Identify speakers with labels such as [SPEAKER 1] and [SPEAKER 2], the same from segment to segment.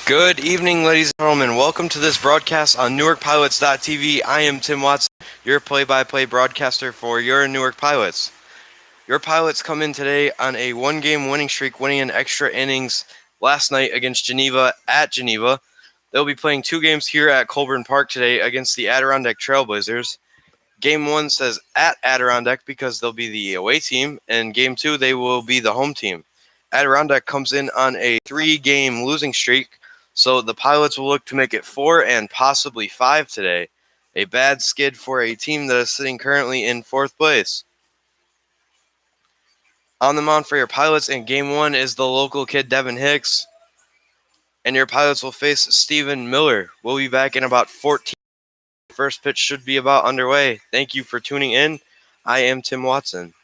[SPEAKER 1] Good evening, ladies and gentlemen. Welcome to this broadcast on NewarkPilots.tv. I am Tim Watson, your play-by-play broadcaster for your Newark Pilots. Your Pilots come in today on a one-game winning streak, winning in extra innings last night against Geneva at Geneva. They'll be playing two games here at Colburn Park today against the Adirondack Trailblazers. Game 1 says at Adirondack because they'll be the away team, and Game 2 they will be the home team. Adirondack comes in on a 3-game losing streak, so the Pilots will look to make it 4 and possibly 5 today. A bad skid for a team that is sitting currently in 4th place. On the mound for your Pilots in Game 1 is the local kid Devin Hicks, and your Pilots will face Steven Miller. We'll be back in about 14. First pitch should be about underway. Thank you for tuning in. I am Tim Watson.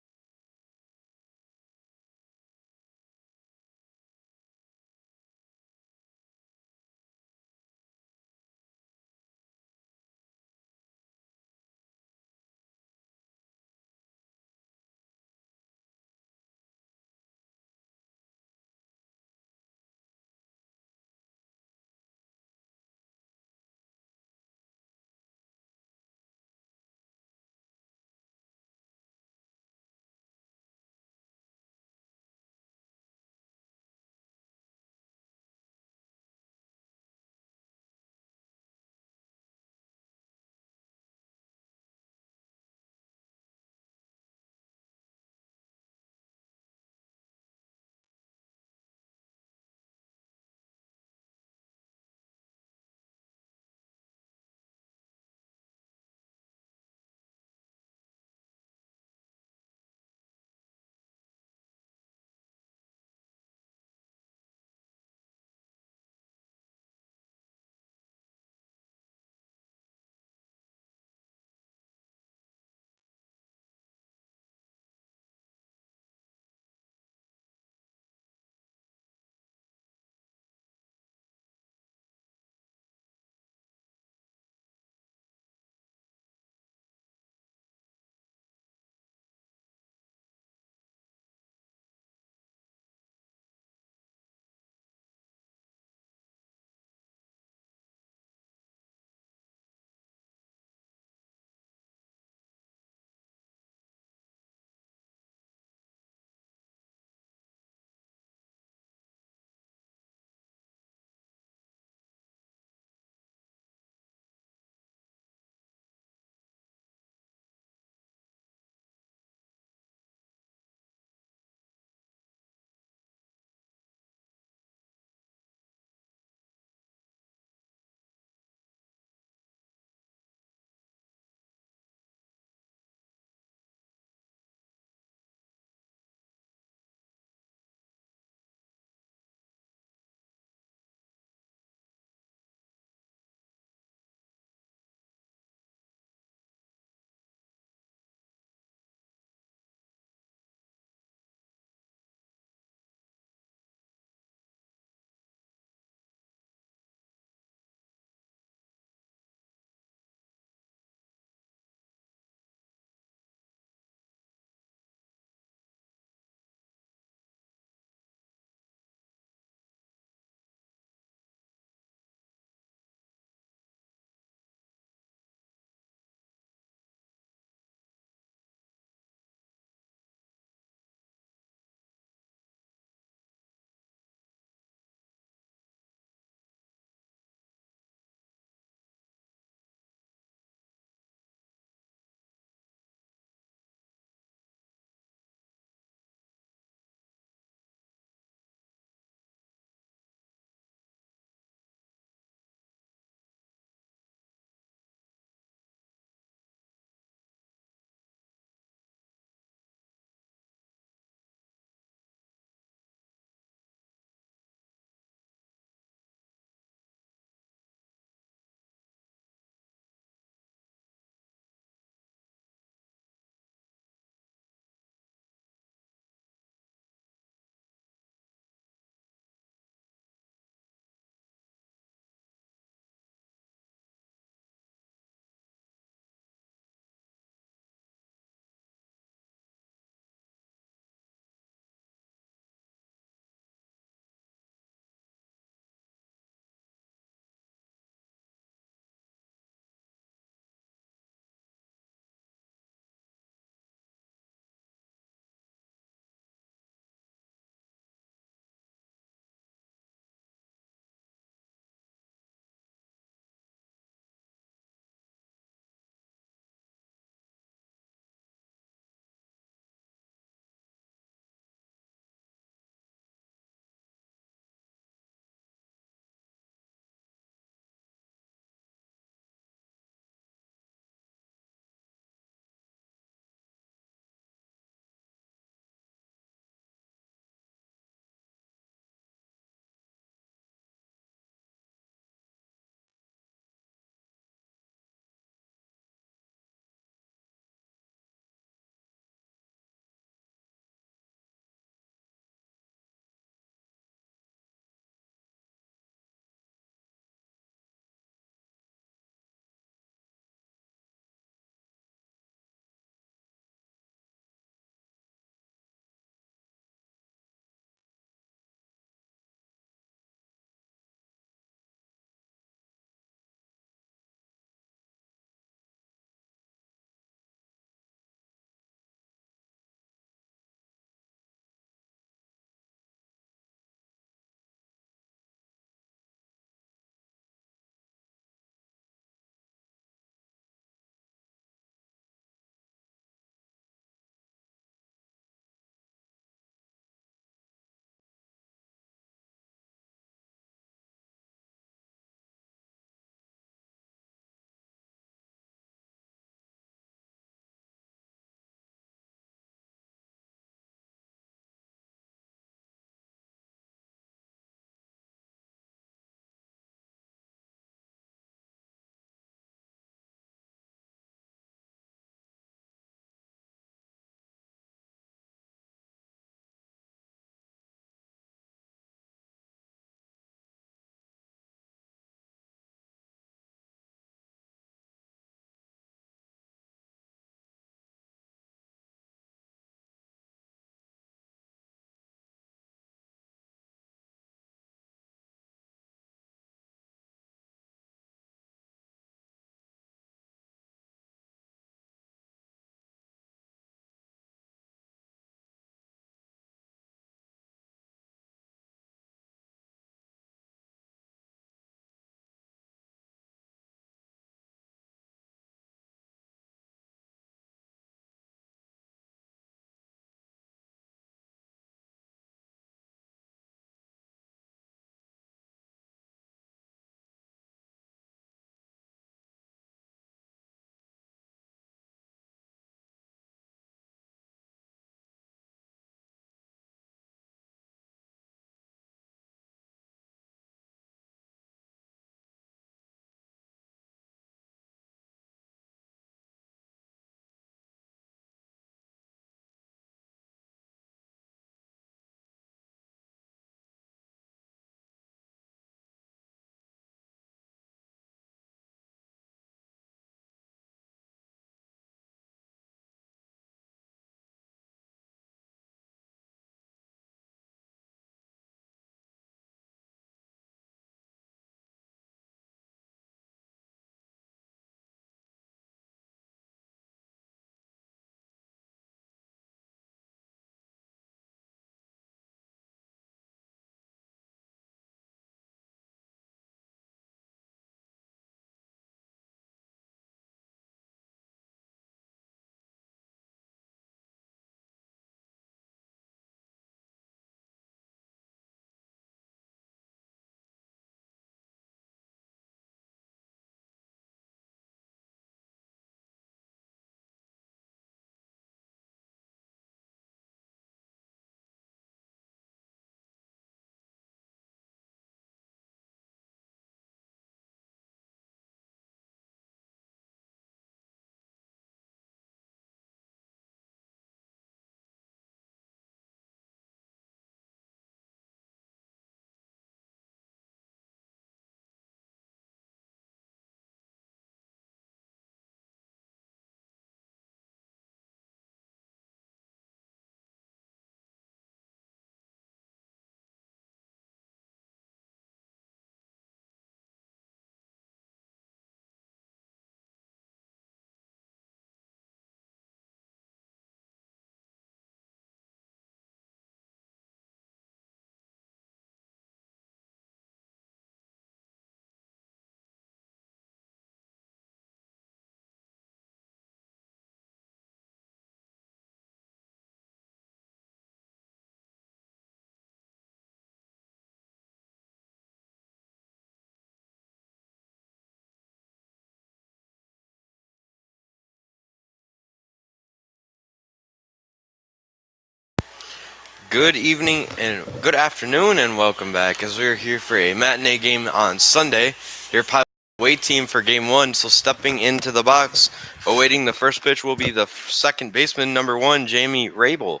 [SPEAKER 1] Good evening and good afternoon, and welcome back as we are here for a matinee game on Sunday. Your pilot away team for game one, so stepping into the box, awaiting the first pitch will be the second baseman, number one, Jamie Rabel.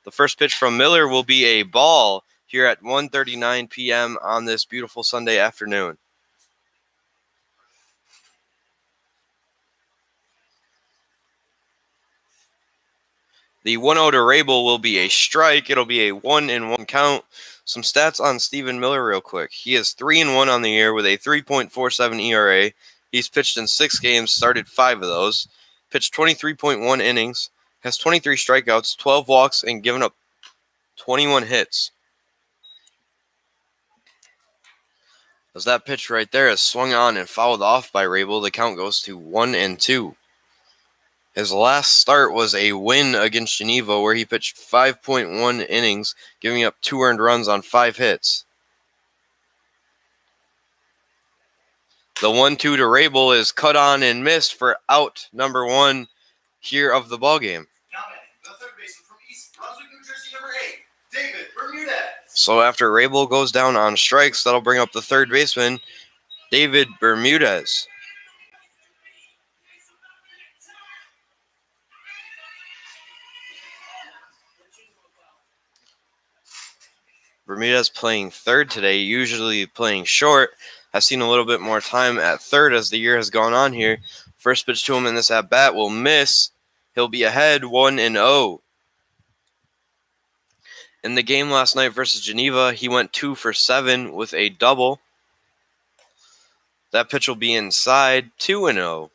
[SPEAKER 1] The first pitch from Miller will be a ball here at 1:39 p.m. on this beautiful Sunday afternoon. The 1-0 to Rabel will be a strike. It'll be a 1-1 count. Some stats on Stephen Miller real quick. He is 3-1 on the year with a 3.47 ERA. He's pitched in 6 games, started 5 of those. Pitched 23.1 innings, has 23 strikeouts, 12 walks, and given up 21 hits. As that pitch right there is swung on and fouled off by Rabel, the count goes to 1-2. His last start was a win against Geneva where he pitched 5.1 innings, giving up 2 earned runs on 5 hits. The 1-2 to Rabel is cut on and missed for out number 1 here of the ballgame.
[SPEAKER 2] The third baseman from East Brunswick, New Jersey, number 8, David Bermudez.
[SPEAKER 1] So after Rabel goes down on strikes, that'll bring up the third baseman, David Bermudez. Bermudez playing third today, usually playing short. Has seen a little bit more time at third as the year has gone on here. First pitch to him in this at-bat will miss. He'll be ahead 1-0. In the game last night versus Geneva, he went 2 for 7 with a double. That pitch will be inside 2-0.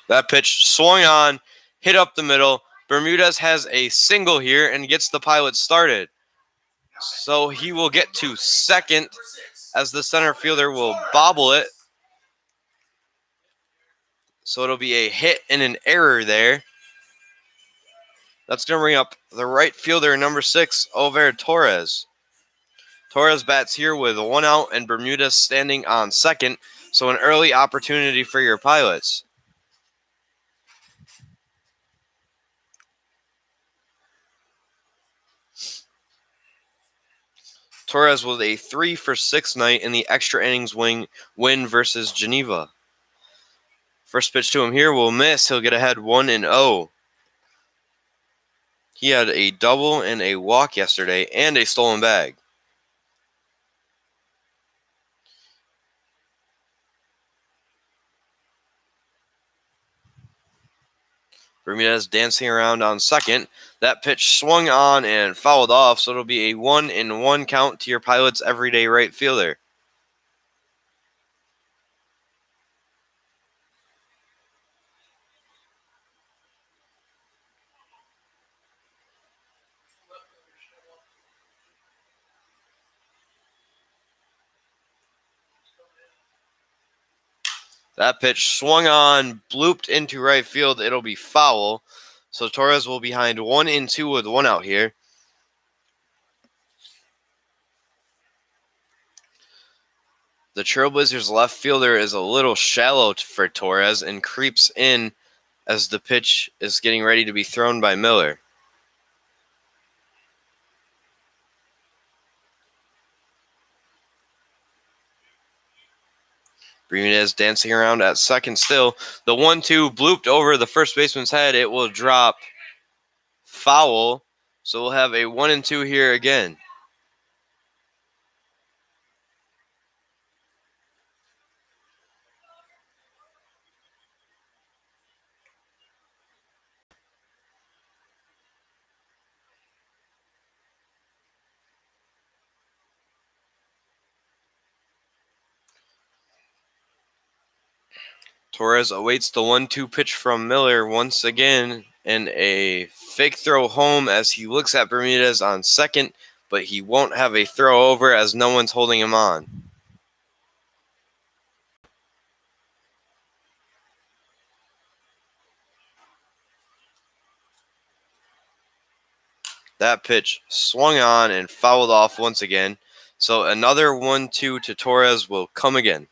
[SPEAKER 1] That pitch swung on, hit up the middle. Bermudez has a single here and gets the Pilots started. So he will get to second as the center fielder will bobble it. So it'll be a hit and an error there. That's going to bring up the right fielder, number 6, Over Torres. Torres bats here with 1 out and Bermudez standing on second. So an early opportunity for your Pilots. Torres with a 3 for 6 night in the extra innings win versus Geneva. First pitch to him here will miss. He'll get ahead 1-0. He had a double and a walk yesterday and a stolen bag. Bermudez dancing around on second. That pitch swung on and fouled off, so it'll be a 1-1 count to your Pilots' everyday right fielder. That pitch swung on, blooped into right field. It'll be foul. So Torres will be behind 1-2 with 1 out here. The Trailblazers left fielder is a little shallow for Torres and creeps in as the pitch is getting ready to be thrown by Miller. Bermudez dancing around at second still. The 1-2 blooped over the first baseman's head. It will drop foul. So we'll have a 1-2 here again. Torres awaits the 1-2 pitch from Miller once again, and a fake throw home as he looks at Bermudez on second, but he won't have a throw over as no one's holding him on. That pitch swung on and fouled off once again. So another 1-2 to Torres will come again.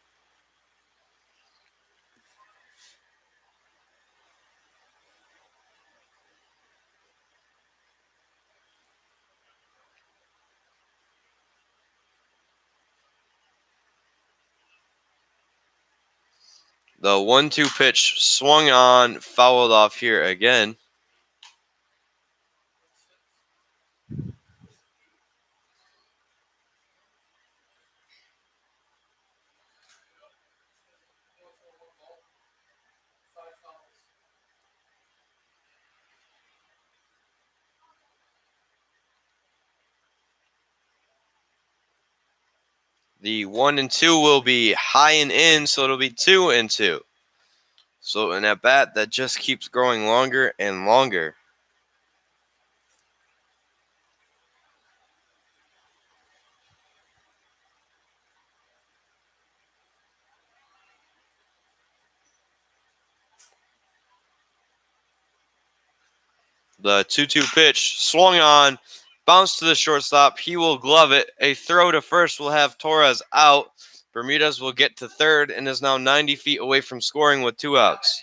[SPEAKER 1] The 1-2 pitch swung on, fouled off here again. The 1-2 will be high and in, so it'll be 2-2. So an at bat that just keeps growing longer and longer. The 2-2 pitch swung on, bounced to the shortstop. He will glove it. A throw to first will have Torres out. Bermudez will get to third and is now 90 feet away from scoring with 2 outs.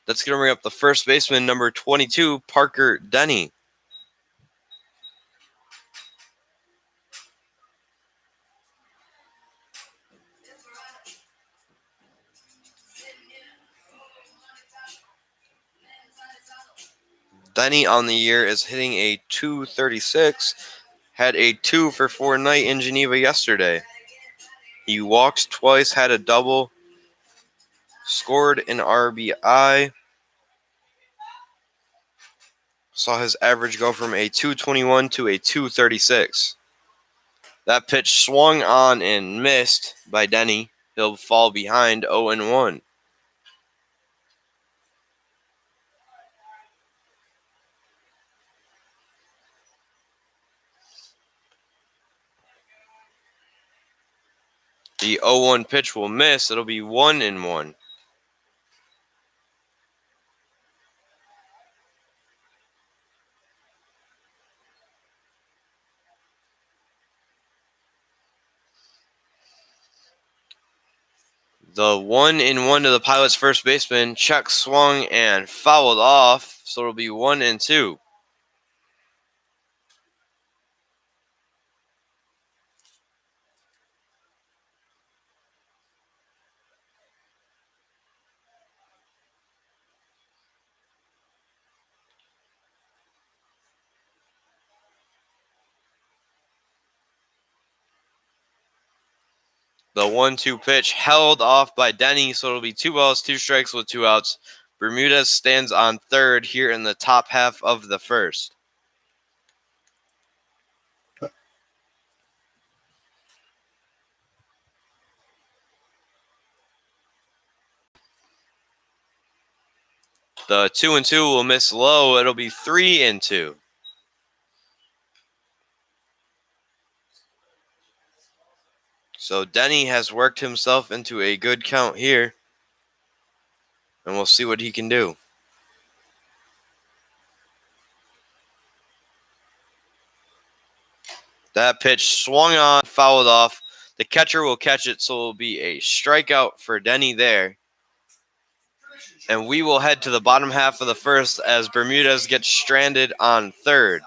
[SPEAKER 1] That's going to bring up the first baseman, number 22, Parker Denny. Denny on the year is hitting a .236. Had a 2 for 4 night in Geneva yesterday. He walked twice, had a double, scored an RBI. Saw his average go from a .221 to a .236. That pitch swung on and missed by Denny. He'll fall behind 0-1. The 0-1 pitch will miss. It'll be 1-1. The 1-1 to the Pilots' first baseman. Check swung and fouled off. So it'll be 1-2. The 1-2 pitch held off by Denny, so it'll be 2 balls, 2 strikes with 2 outs. Bermudez stands on third here in the top half of the first. The 2-2 will miss low. It'll be 3-2. So Denny has worked himself into a good count here. And we'll see what he can do. That pitch swung on, fouled off. The catcher will catch it, so it will be a strikeout for Denny there. And we will head to the bottom half of the first as Bermudez gets stranded on third.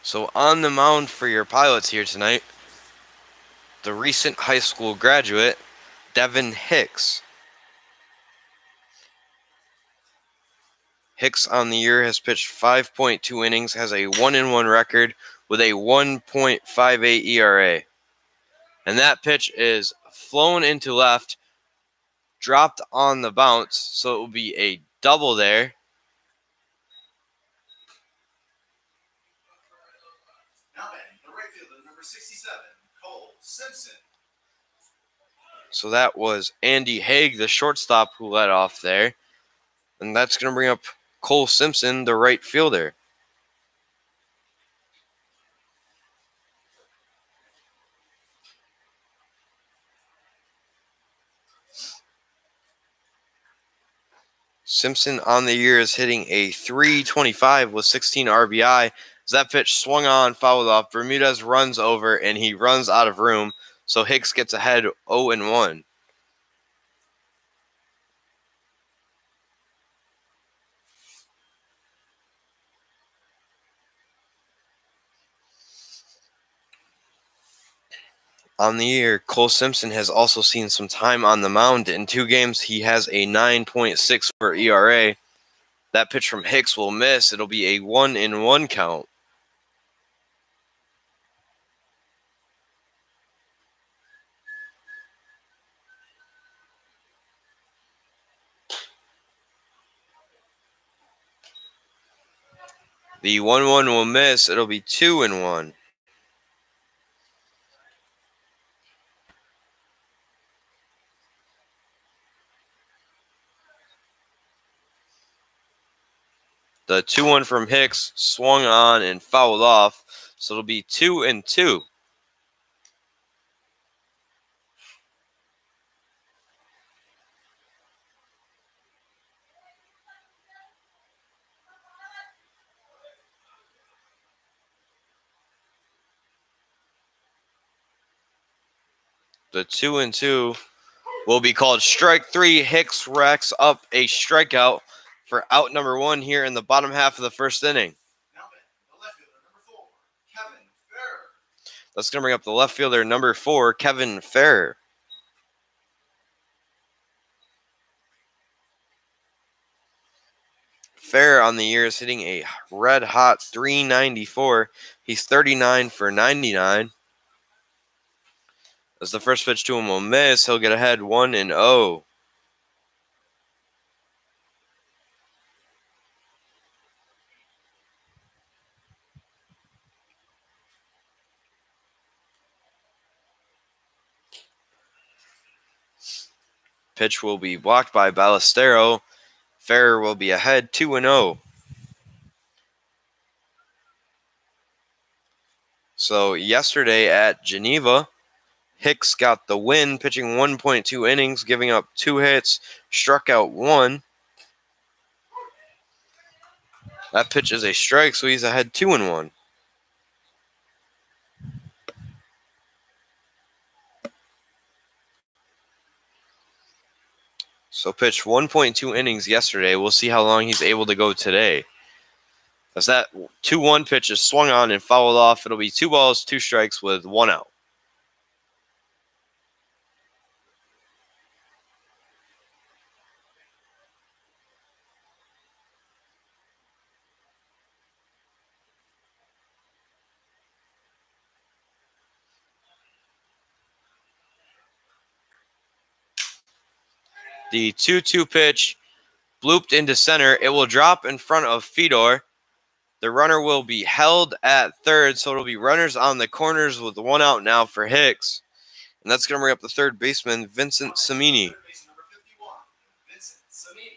[SPEAKER 1] So on the mound for your Pilots here tonight, the recent high school graduate, Devin Hicks. Hicks on the year has pitched 5.2 innings, has a 1-1 record with a 1.58 ERA. And that pitch is flown into left, dropped on the bounce, so it will be a double there.
[SPEAKER 2] Now batting, the right fielder, number 67, Cole Simpson.
[SPEAKER 1] So that was Andy Haig, the shortstop, who led off there. And that's going to bring up Cole Simpson, the right fielder. Simpson on the year is hitting a .325 with 16 RBI. As that pitch swung on, fouled off, Bermudez runs over, and he runs out of room. So Hicks gets ahead 0-1. On the year, Cole Simpson has also seen some time on the mound. In 2 games, he has a 9.64 ERA. That pitch from Hicks will miss. It'll be a 1-1 count. The 1-1 will miss. It'll be 2-1. The 2-1 from Hicks swung on and fouled off. So it'll be 2-2. The 2-2 will be called strike 3. Hicks racks up a strikeout for out number 1 here in the bottom half of the first inning.
[SPEAKER 2] Now batting, the left fielder, number 4, Kevin Ferrer.
[SPEAKER 1] That's going to bring up the left fielder, number 4, Kevin Ferrer. Ferrer on the year is hitting a red hot .394. He's 39 for 99. As the first pitch to him will miss, he'll get ahead 1-0. Pitch will be blocked by Ballestero. Ferrer will be ahead 2-0. So yesterday at Geneva, Hicks got the win, pitching 1.2 innings, giving up 2 hits, struck out 1. That pitch is a strike, so he's ahead 2-1. So pitched 1.2 innings yesterday. We'll see how long he's able to go today. As that 2-1 pitch is swung on and fouled off, it'll be 2 balls, 2 strikes with 1 out. The 2-2 pitch blooped into center. It will drop in front of Fedor. The runner will be held at third, so it'll be runners on the corners with 1 out now for Hicks. And that's going to bring up the third baseman, Vincent Samini.
[SPEAKER 2] Third baseman, number 51, Vincent Samini.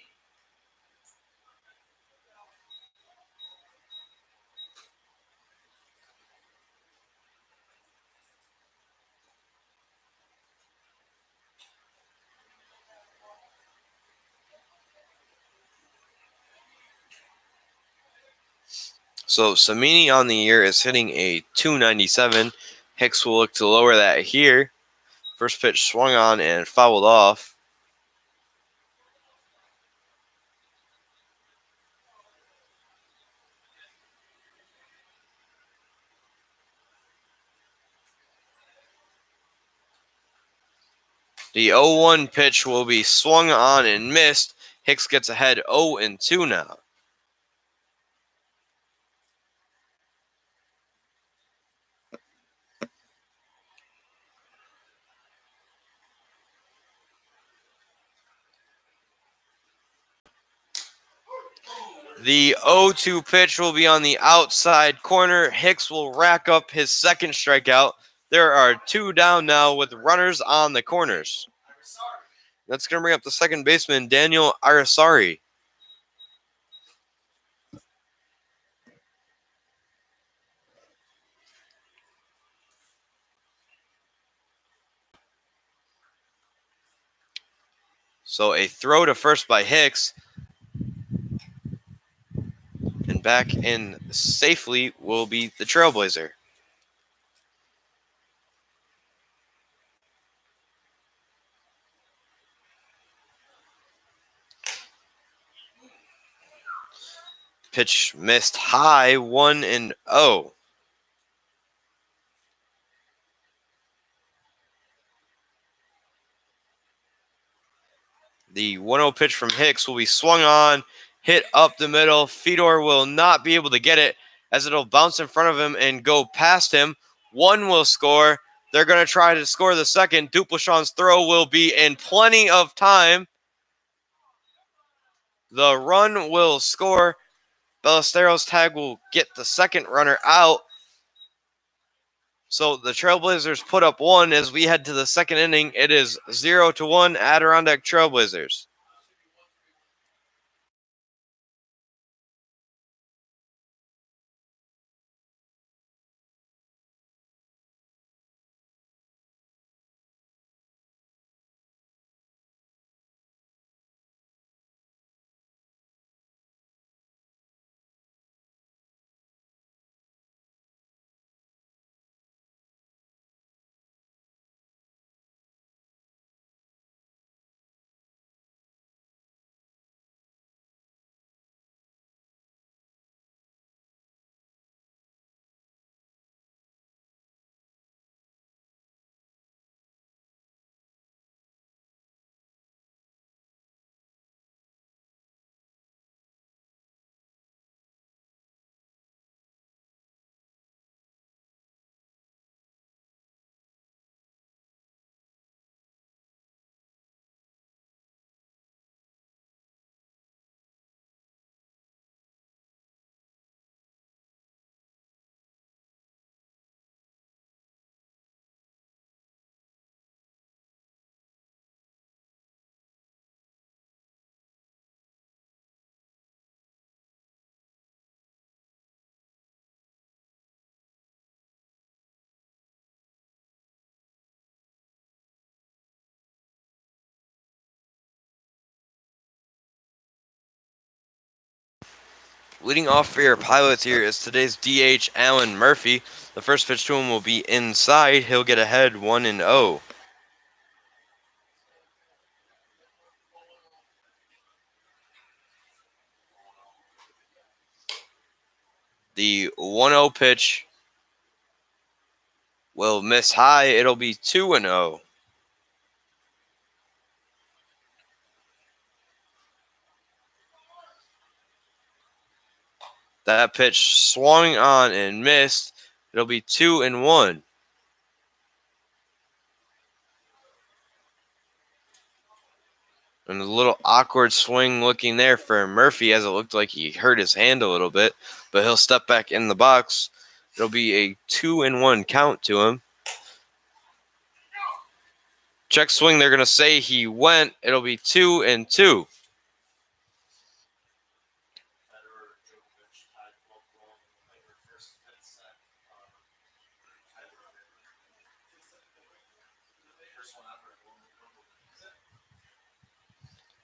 [SPEAKER 1] So Samini on the year is hitting a .297. Hicks will look to lower that here. First pitch swung on and fouled off. The 0-1 pitch will be swung on and missed. Hicks gets ahead 0-2 now. The 0-2 pitch will be on the outside corner. Hicks will rack up his second strikeout. There are 2 down now with runners on the corners. That's going to bring up the second baseman, Daniel Arasari. So a throw to first by Hicks. And back in safely will be the Trailblazer. Pitch missed high, 1-0. The 1-0 pitch from Hicks will be swung on, hit up the middle. Fedor will not be able to get it as it'll bounce in front of him and go past him. One will score. They're going to try to score the second. Dupleshan's throw will be in plenty of time. The run will score. Ballesteros' tag will get the second runner out. So the Trailblazers put up 1 as we head to the second inning. It is 0-1 Adirondack Trailblazers. Leading off for your Pilots here is today's DH, Alan Murphy. The first pitch to him will be inside. He'll get ahead 1-0. The 1-0 pitch will miss high. It'll be 2-0. That pitch swung on and missed. It'll be 2-1. And a little awkward swing looking there for Murphy as it looked like he hurt his hand a little bit. But he'll step back in the box. It'll be a 2-1 count to him. Check swing, they're going to say he went. It'll be 2-2.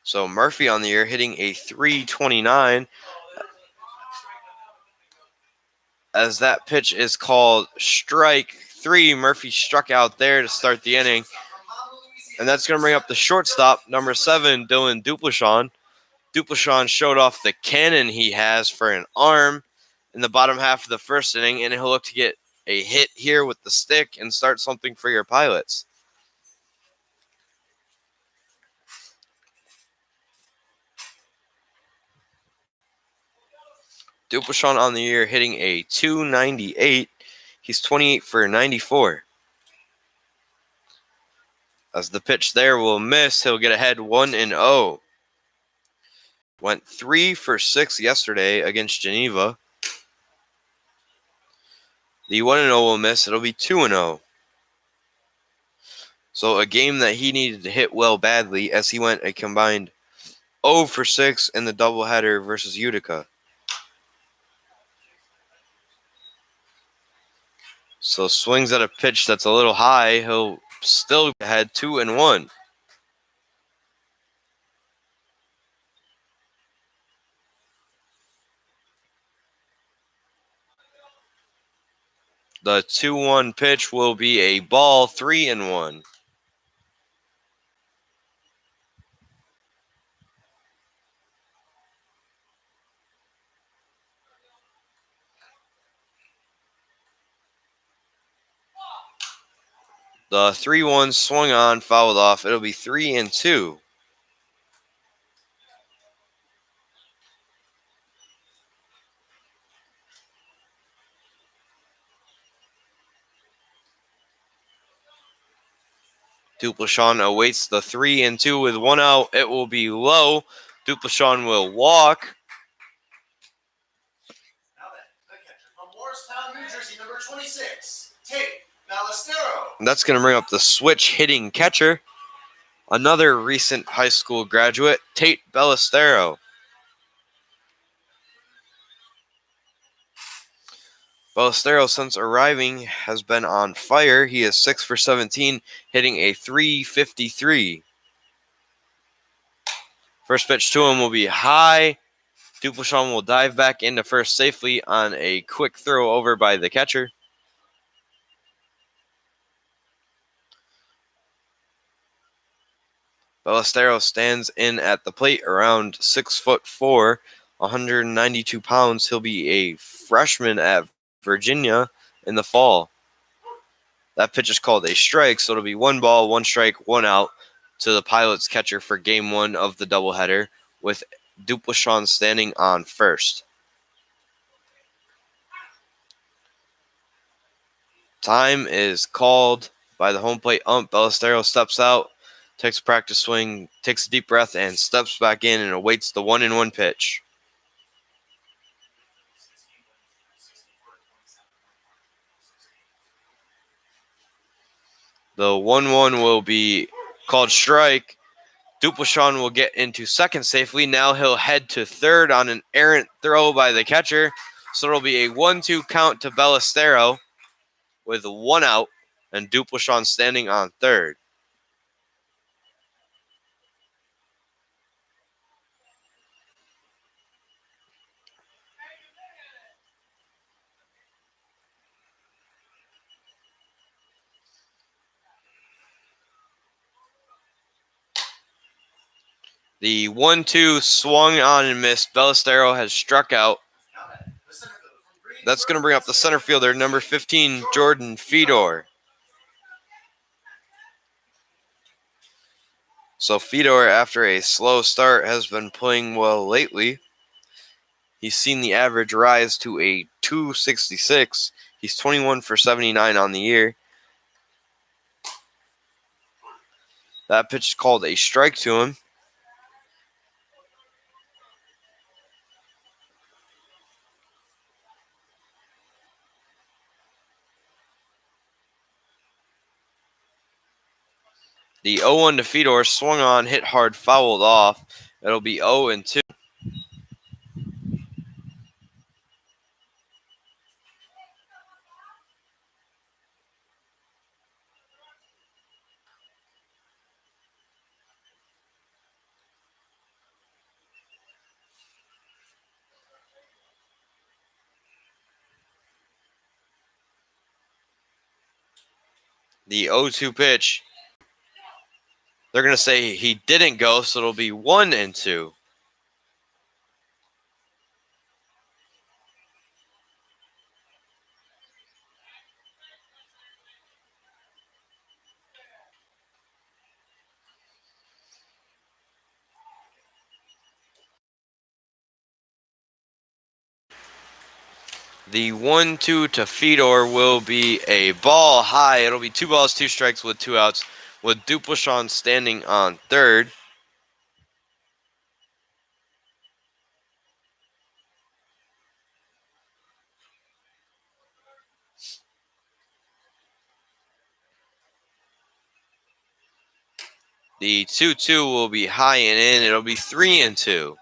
[SPEAKER 1] So Murphy on the year hitting a .329 as that pitch is called strike 3. Murphy struck out there to start the inning. And that's going to bring up the shortstop, number 7, Dylan Dupleshan. Dupleshan showed off the cannon he has for an arm in the bottom half of the first inning, and he'll look to get a hit here with the stick and start something for your Pilots. Dupleshawn on the year hitting a 298. He's 28 for 94. As the pitch there will miss, he'll get ahead 1-0. Went 3 for 6 yesterday against Geneva. The 1-0 will miss. It'll be 2-0. So a game that he needed to hit well badly, as he went a combined 0 for 6 in the doubleheader versus Utica. So swings at a pitch that's a little high. He'll still ahead 2-1. The 2-1 pitch will be a ball, 3-1. The 3-1 swung on, fouled off. It'll be 3-2. Dupleshawn awaits the 3-2 with 1 out. It will be low. Dupleshawn will walk.
[SPEAKER 2] Now then, the catcher from Morristown, New Jersey, number 26, Tate Ballestero.
[SPEAKER 1] And that's going to bring up the switch hitting catcher. Another recent high school graduate, Tate Ballestero. Ballestero, since arriving, has been on fire. He is 6 for 17, hitting a 353. First pitch to him will be high. Dupleshawn will dive back into first safely on a quick throw over by the catcher. Ballestero stands in at the plate around 6'4", 192 pounds. He'll be a freshman at Virginia in the fall. That pitch is called a strike, so it'll be 1 ball, 1 strike, 1 out to the Pilots catcher for game 1 of the doubleheader, with Dupleshawn standing on first. Time is called by the home plate ump. Ballestero steps out, takes a practice swing, takes a deep breath, and steps back in and awaits the 1-1 pitch. The 1-1 will be called strike. Dupleshawn will get into second safely. Now he'll head to third on an errant throw by the catcher. So it'll be a 1-2 count to Ballestero with 1 out and Dupleshawn standing on third. The 1-2 swung on and missed. Ballestero has struck out. That's going to bring up the center fielder, number 15, Jordan Fedor. So Fedor, after a slow start, has been playing well lately. He's seen the average rise to a 266. He's 21 for 79 on the year. That pitch is called a strike to him. The 0-1 to Fedor swung on, hit hard, fouled off. It'll be 0-2. The 0-2 pitch. They're going to say he didn't go, so it'll be 1-2. The 1-2 to Fedor will be a ball high. It'll be 2 balls, 2 strikes with 2 outs, with Dupleshawn standing on third. The 2-2 will be high and in. It'll be 3-2.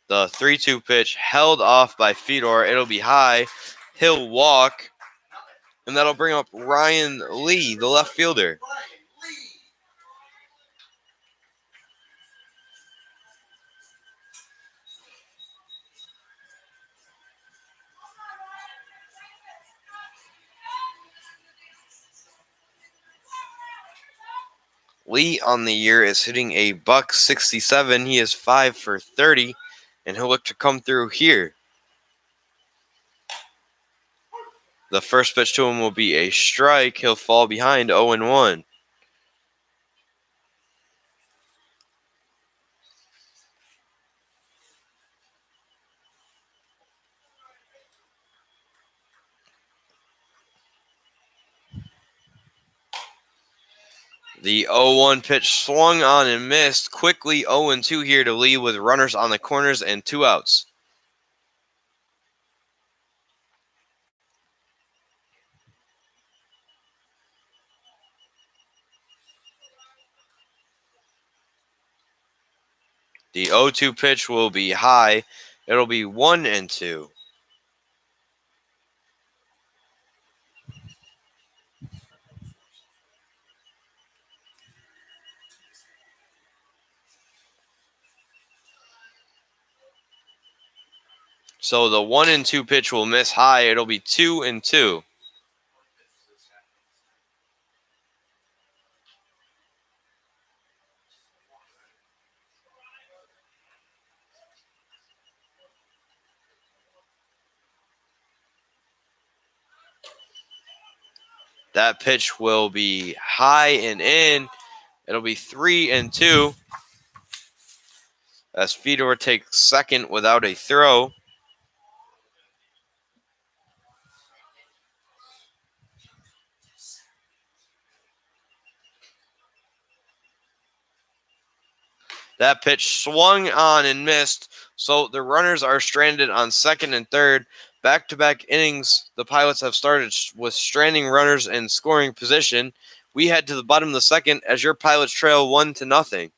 [SPEAKER 1] The 3-2 pitch held off by Fedor. It'll be high. He'll walk, and that'll bring up Ryan Lee, the left fielder. Lee on the year is hitting a .167. He is 5 for 30, and he'll look to come through here. The first pitch to him will be a strike. He'll fall behind 0-1. The 0-1 pitch swung on and missed. Quickly 0-2 here to Lee with runners on the corners and 2 outs. The 0-2 pitch will be high. It'll be 1-2. So the 1-2 pitch will miss high. It'll be 2-2. That pitch will be high and in. It'll be 3-2. As Fedor takes second without a throw. That pitch swung on and missed, so the runners are stranded on second and third. Back-to-back innings, the Pilots have started with stranding runners in scoring position. We head to the bottom of the second as your Pilots trail 1-0.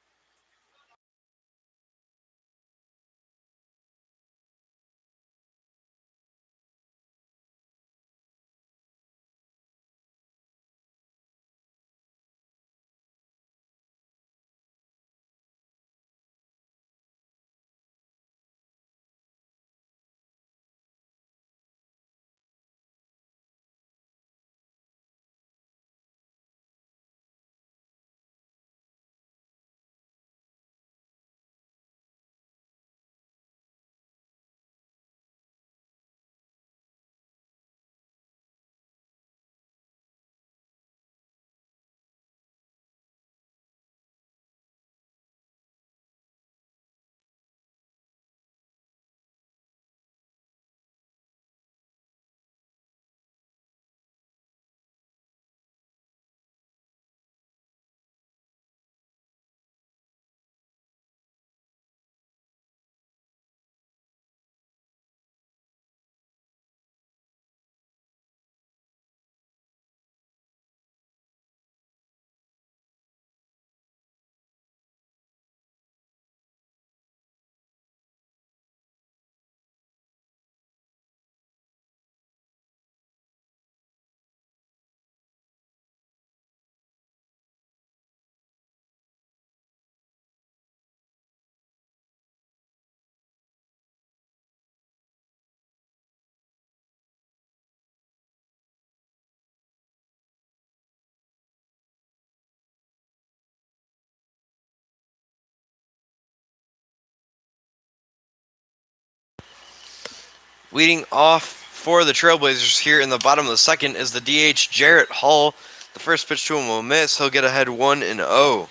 [SPEAKER 1] Leading off for the Trailblazers here in the bottom of the second is the DH Jarrett Hall. The first pitch to him will miss. He'll get ahead 1-0.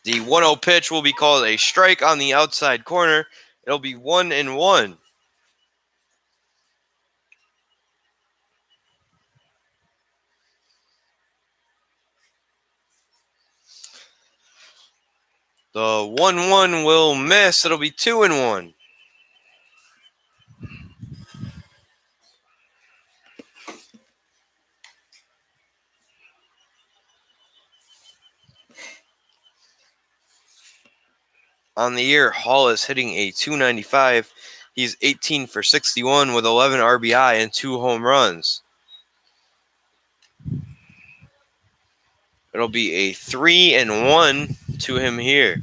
[SPEAKER 1] The 1-0 pitch will be called a strike on the outside corner. It'll be 1-1. The 1-1 will miss. It'll be 2-1. On the year, Hall is hitting a .295. He's 18 for 61 with 11 RBI and 2 home runs. It'll be a 3-1 to him here.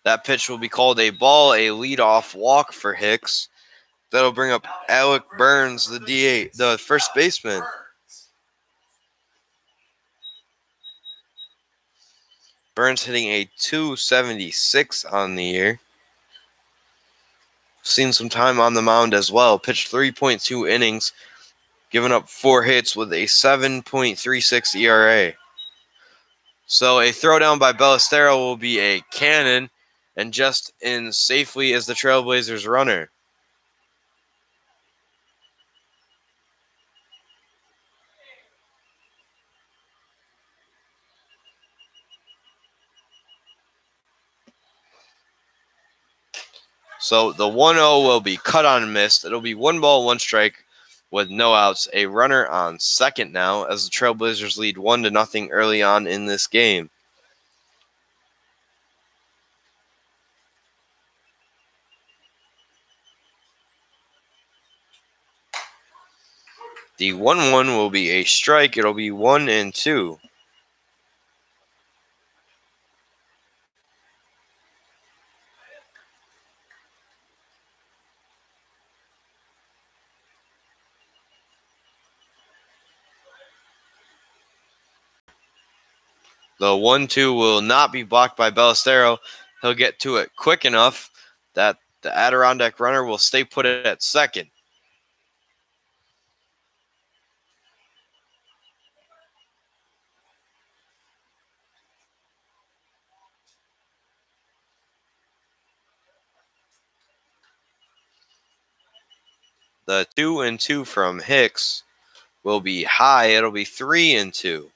[SPEAKER 1] That pitch will be called a ball, a leadoff walk for Hicks. That'll bring up Alec Burns, the DA, the first baseman. Burns hitting a .276 on the year. Seen some time on the mound as well. Pitched 3.2 innings, giving up 4 hits with a 7.36 ERA. So a throwdown by Ballestero will be a cannon, and just in safely is the Trailblazers runner. So the 1-0 will be cut on and missed. It'll be 1 ball, 1 strike with no outs. A runner on second now as the Trailblazers lead 1-0 early on in this game. The 1-1 will be a strike. It'll be 1-2. The 1-2 will not be blocked by Ballestero. He'll get to it quick enough that the Adirondack runner will stay put at second. The 2-2 from Hicks will be high. It'll be 3-2.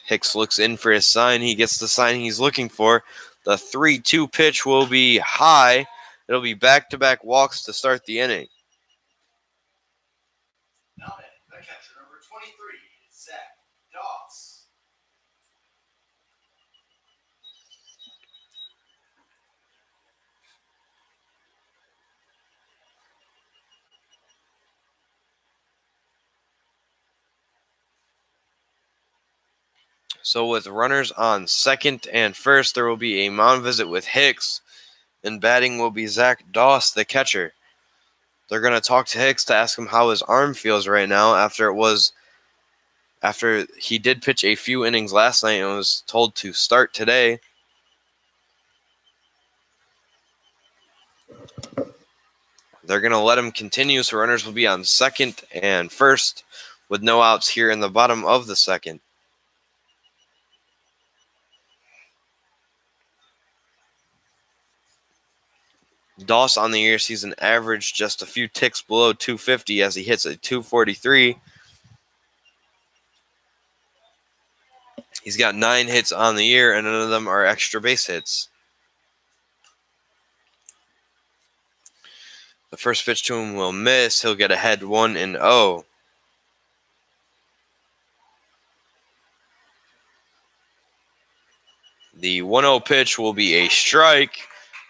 [SPEAKER 1] Hicks looks in for his sign. He gets the sign he's looking for. The 3-2 pitch will be high. It'll be back-to-back walks to start the inning.
[SPEAKER 2] Now the catcher, number 23, Zach Doss.
[SPEAKER 1] So with runners on second and first, there will be a mound visit with Hicks, and batting will be Zach Doss, the catcher. They're going to talk to Hicks to ask him how his arm feels right now after he did pitch a few innings last night and was told to start today. They're going to let him continue, so runners will be on second and first with no outs here in the bottom of the second. Doss on the year season averaged just a few ticks below 250 as he hits a 243. He's got 9 hits on the year, and none of them are extra base hits. The first pitch to him will miss. He'll get ahead 1-0. The 1-0 pitch will be a strike.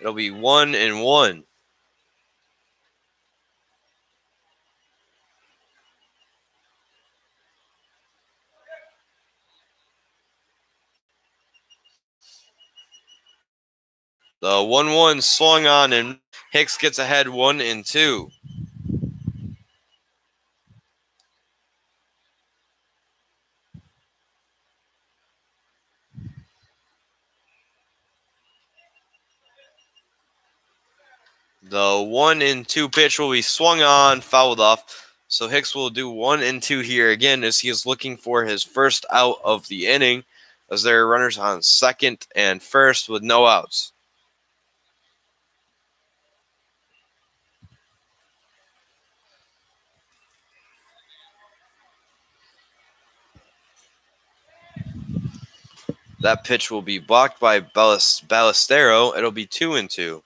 [SPEAKER 1] It'll be 1-1. The 1-1 swung on, and Hicks gets ahead 1-2. The 1-2 pitch will be swung on, fouled off. So Hicks will do 1-2 here again as he is looking for his first out of the inning, as there are runners on second and first with no outs. That pitch will be blocked by Ballestero. It'll be 2-2.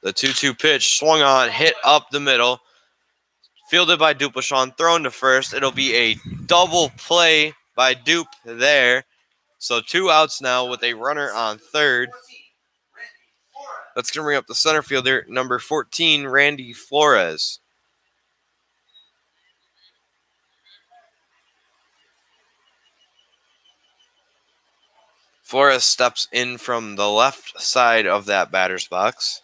[SPEAKER 1] The 2-2 pitch swung on, hit up the middle, fielded by Dupleshawn, thrown to first. It'll be a double play by Dupe there. So 2 outs now with a runner on third. That's going to bring up the center fielder, number 14, Randy Flores. Flores steps in from the left side of that batter's box,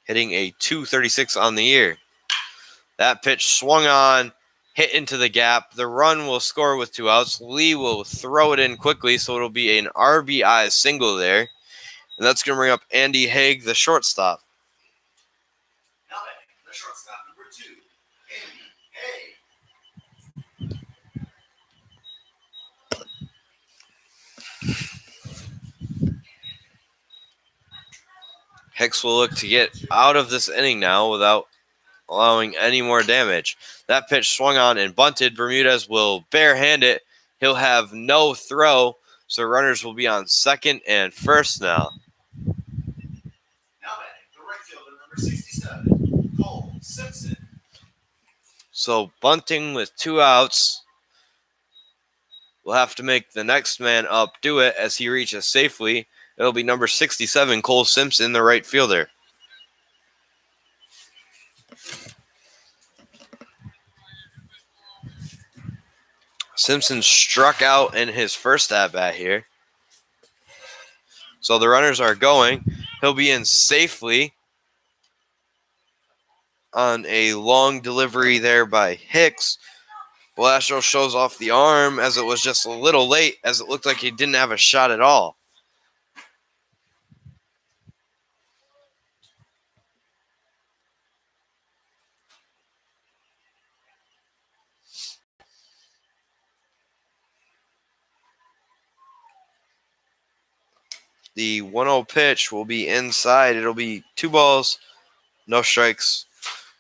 [SPEAKER 1] hitting a .236 on the year. That pitch swung on, hit into the gap. The run will score with 2 outs. Lee will throw it in quickly, so it'll be an RBI single there. And that's going to bring up Andy Haig, the shortstop.
[SPEAKER 2] Now the shortstop, number 2, Andy Haig.
[SPEAKER 1] Hicks will look to get out of this inning now without allowing any more damage. That pitch swung on and bunted. Bermudez will barehand it. He'll have no throw, so runners will be on second and first now.
[SPEAKER 2] Now batting, the right fielder, number 67, Cole Simpson.
[SPEAKER 1] So bunting with 2 outs. We'll have to make the next man up do it as he reaches safely. It'll be number 67, Cole Simpson, the right fielder. Simpson struck out in his first at-bat here. So the runners are going. He'll be in safely on a long delivery there by Hicks. Blasco shows off the arm as it was just a little late, as it looked like he didn't have a shot at all. The 1-0 pitch will be inside. It'll be 2 balls, no strikes,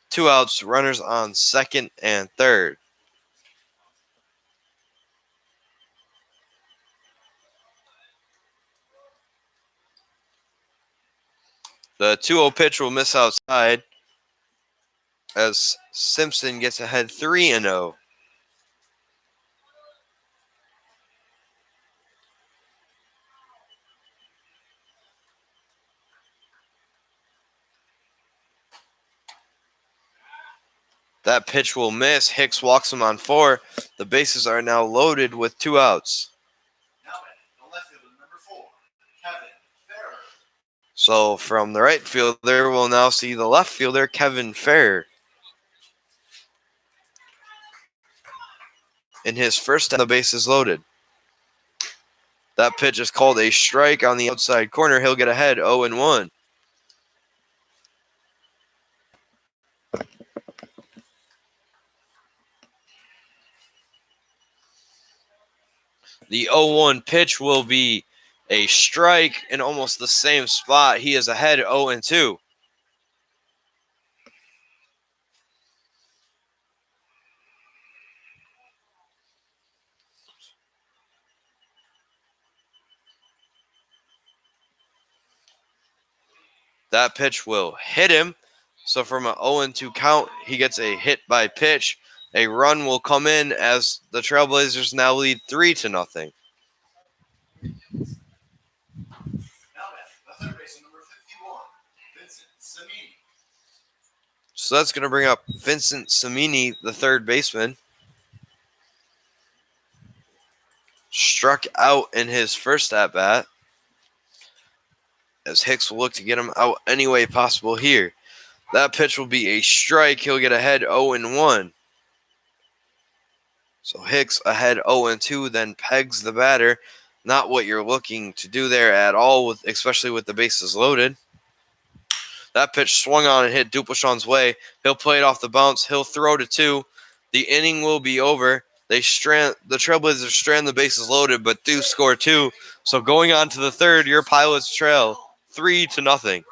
[SPEAKER 1] 2 outs, runners on second and third. The 2-0 pitch will miss outside as Simpson gets ahead 3-0. That pitch will miss. Hicks walks him on 4. The bases are now loaded with 2 outs.
[SPEAKER 2] Now batting, the left fielder, number 4, Kevin Farrer.
[SPEAKER 1] So from the right fielder, we'll now see the left fielder, Kevin Farrer. In his first time, the base is loaded. That pitch is called a strike on the outside corner. He'll get ahead 0-1. The 0-1 pitch will be a strike in almost the same spot. He is ahead 0-2. That pitch will hit him. So from an 0-2 count, he gets a hit by pitch. A run will come in as the Trailblazers now lead 3-0. So that's going to bring up Vincent Cimini, the third baseman. Struck out in his first at-bat, as Hicks will look to get him out any way possible here. That pitch will be a strike. He'll get ahead 0-1. So Hicks ahead 0-2, then pegs the batter. Not what you're looking to do there at all, especially with the bases loaded. That pitch swung on and hit Dupleshan's way. He'll play it off the bounce. He'll throw to 2. The inning will be over. The Trailblazers strand the bases loaded, but do score 2. So going on to the third, your Pilots trail 3-0.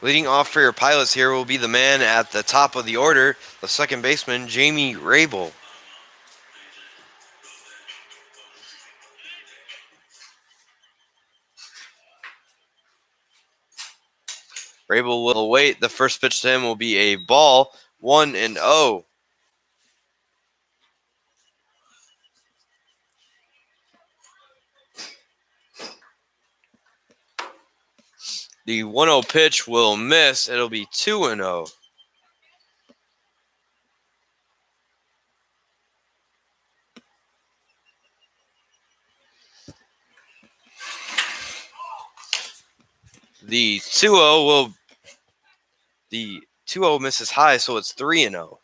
[SPEAKER 1] Leading off for your Pilots here will be the man at the top of the order, the second baseman, Jamie Rabel. Rabel will wait. The first pitch to him will be a ball, 1-0. The 1-0 pitch will miss. It'll be 2-0. The 2-0 misses high, so it's 3-0.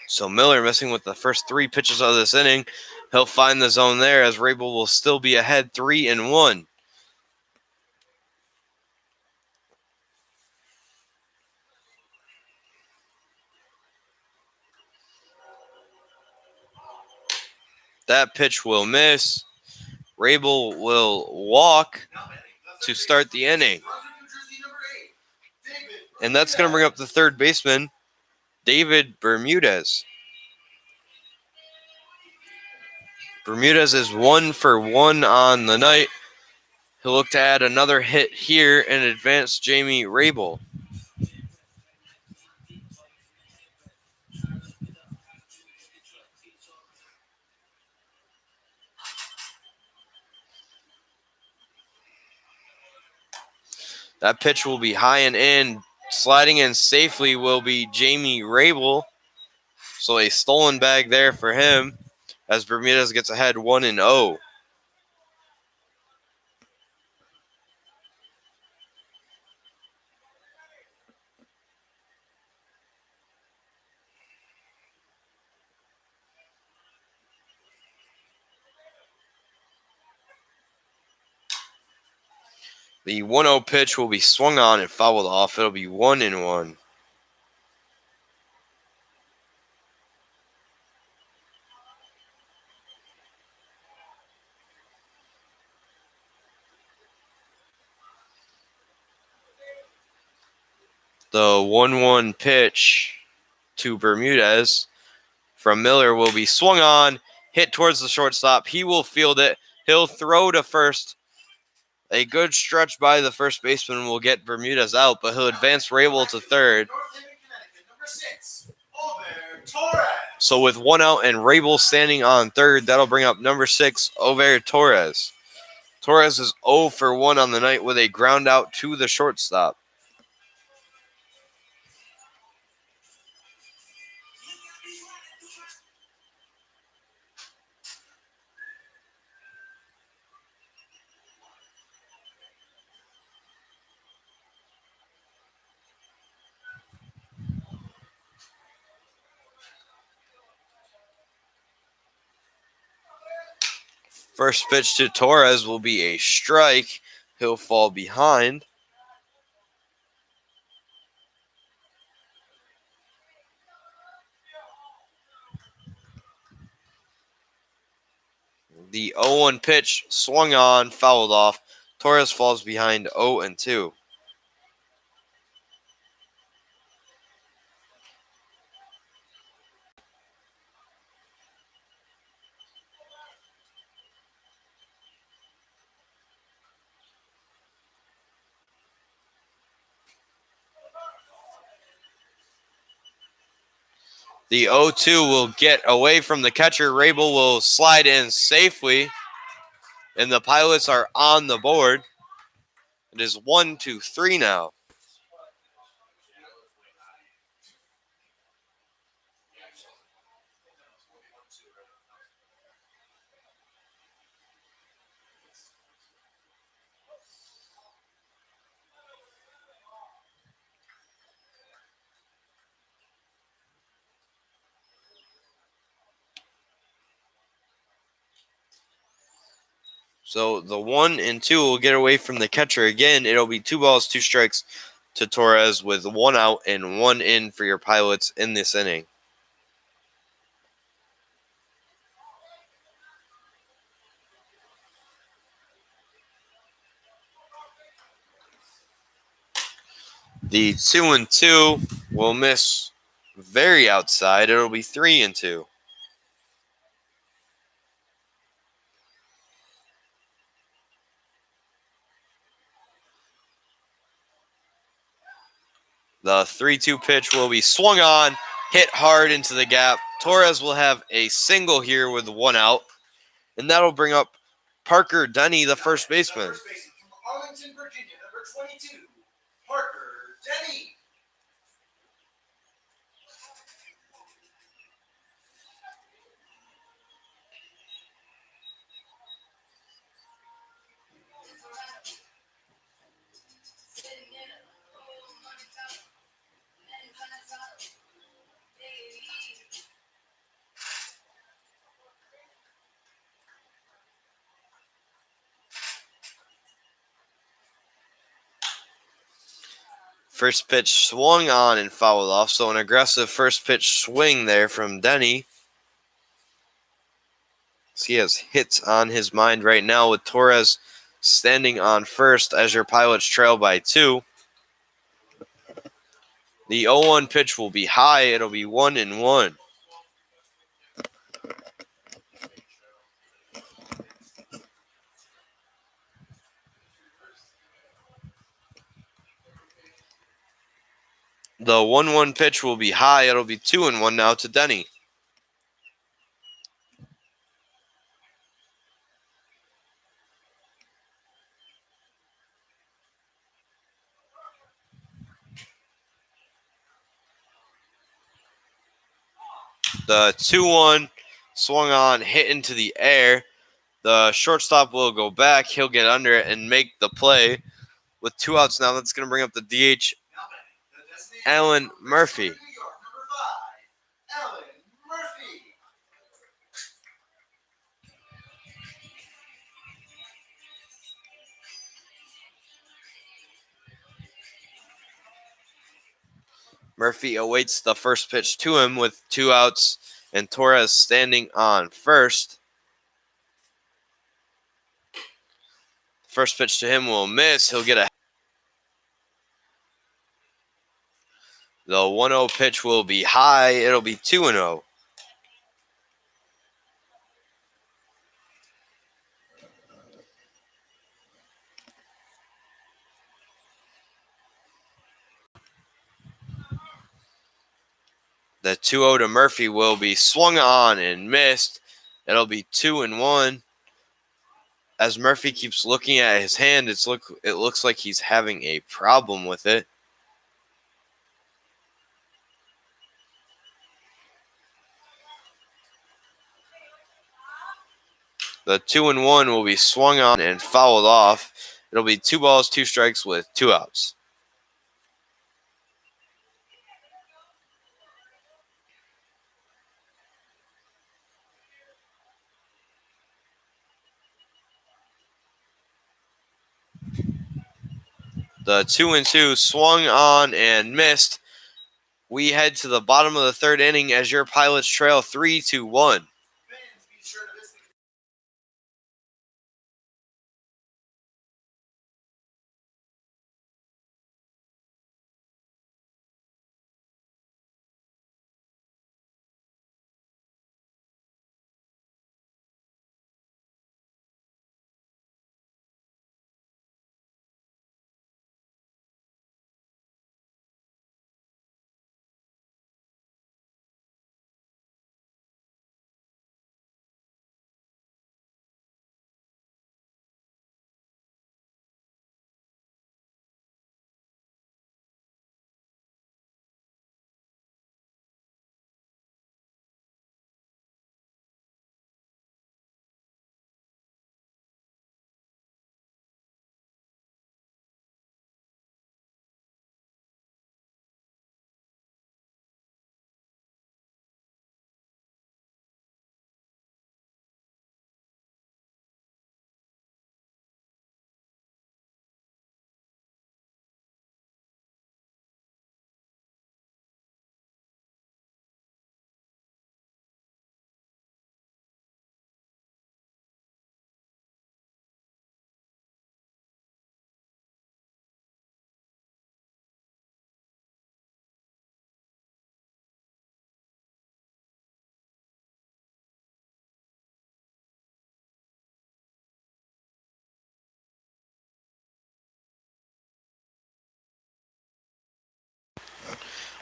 [SPEAKER 1] So Miller missing with the first 3 pitches of this inning. He'll find the zone there as Rabel will still be ahead 3-1. That pitch will miss. Rabel will walk to start the inning. And that's going to bring up the third baseman, David Bermudez. Bermudez is 1 for 1 on the night. He'll look to add another hit here and advance Jamie Rabel. That pitch will be high and in. Sliding in safely will be Jamie Rabel. So a stolen bag there for him as Bermudez gets ahead 1-0. The 1-0 pitch will be swung on and fouled off. It'll be 1-1. The 1-1 pitch to Bermudez from Miller will be swung on, hit towards the shortstop. He will field it. He'll throw to first. A good stretch by the first baseman will get Bermudez out, but he'll advance Rabel to third.
[SPEAKER 2] Number 6, Over Torres.
[SPEAKER 1] So with one out and Rabel standing on third, that'll bring up number 6, Over Torres. Torres is 0 for 1 on the night with a ground out to the shortstop. First pitch to Torres will be a strike. He'll fall behind. The 0-1 pitch swung on, fouled off. Torres falls behind 0-2. The 0-2 will get away from the catcher. Rabel will slide in safely, and the Pilots are on the board. It is 1-3 now. So the 1-2 will get away from the catcher again. It'll be 2 balls, 2 strikes to Torres with 1 out and 1 in for your Pilots in this inning. The 2-2 will miss very outside. It'll be 3-2. The 3-2 pitch will be swung on, hit hard into the gap. Torres will have a single here with 1 out, and that'll bring up Parker Denny, the first baseman.
[SPEAKER 2] First baseman from Arlington, Virginia, number 22, Parker Denny.
[SPEAKER 1] First pitch swung on and fouled off, so an aggressive first pitch swing there from Denny. He has hits on his mind right now with Torres standing on first as your Pilots trail by 2. The 0-1 pitch will be high. It'll be 1-1. The 1-1 pitch will be high. It'll be 2-1 now to Denny. The 2-1 swung on, hit into the air. The shortstop will go back. He'll get under it and make the play. With 2 outs now, that's going to bring up the DH, Alan Murphy. Murphy awaits the first pitch to him with 2 outs and Torres standing on first. First pitch to him will miss. He'll get a. The 1-0 pitch will be high. It'll be 2-0. The 2-0 to Murphy will be swung on and missed. It'll be 2-1. As Murphy keeps looking at his hand, it looks like he's having a problem with it. The 2-1 will be swung on and fouled off. It'll be 2 balls, 2 strikes with 2 outs. The 2-2 swung on and missed. We head to the bottom of the third inning as your Pilots trail 3-1.
[SPEAKER 2] Fans, be sure to visit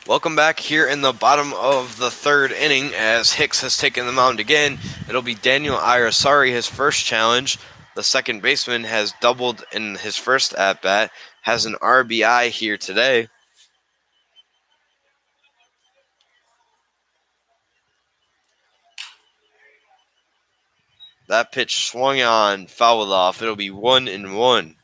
[SPEAKER 1] Welcome back here in the bottom of the third inning as Hicks has taken the mound again. It'll be Daniel Irasari, his first challenge. The second baseman has doubled in his first at-bat, has an RBI here today. That pitch swung on, fouled off. It'll be 1-1.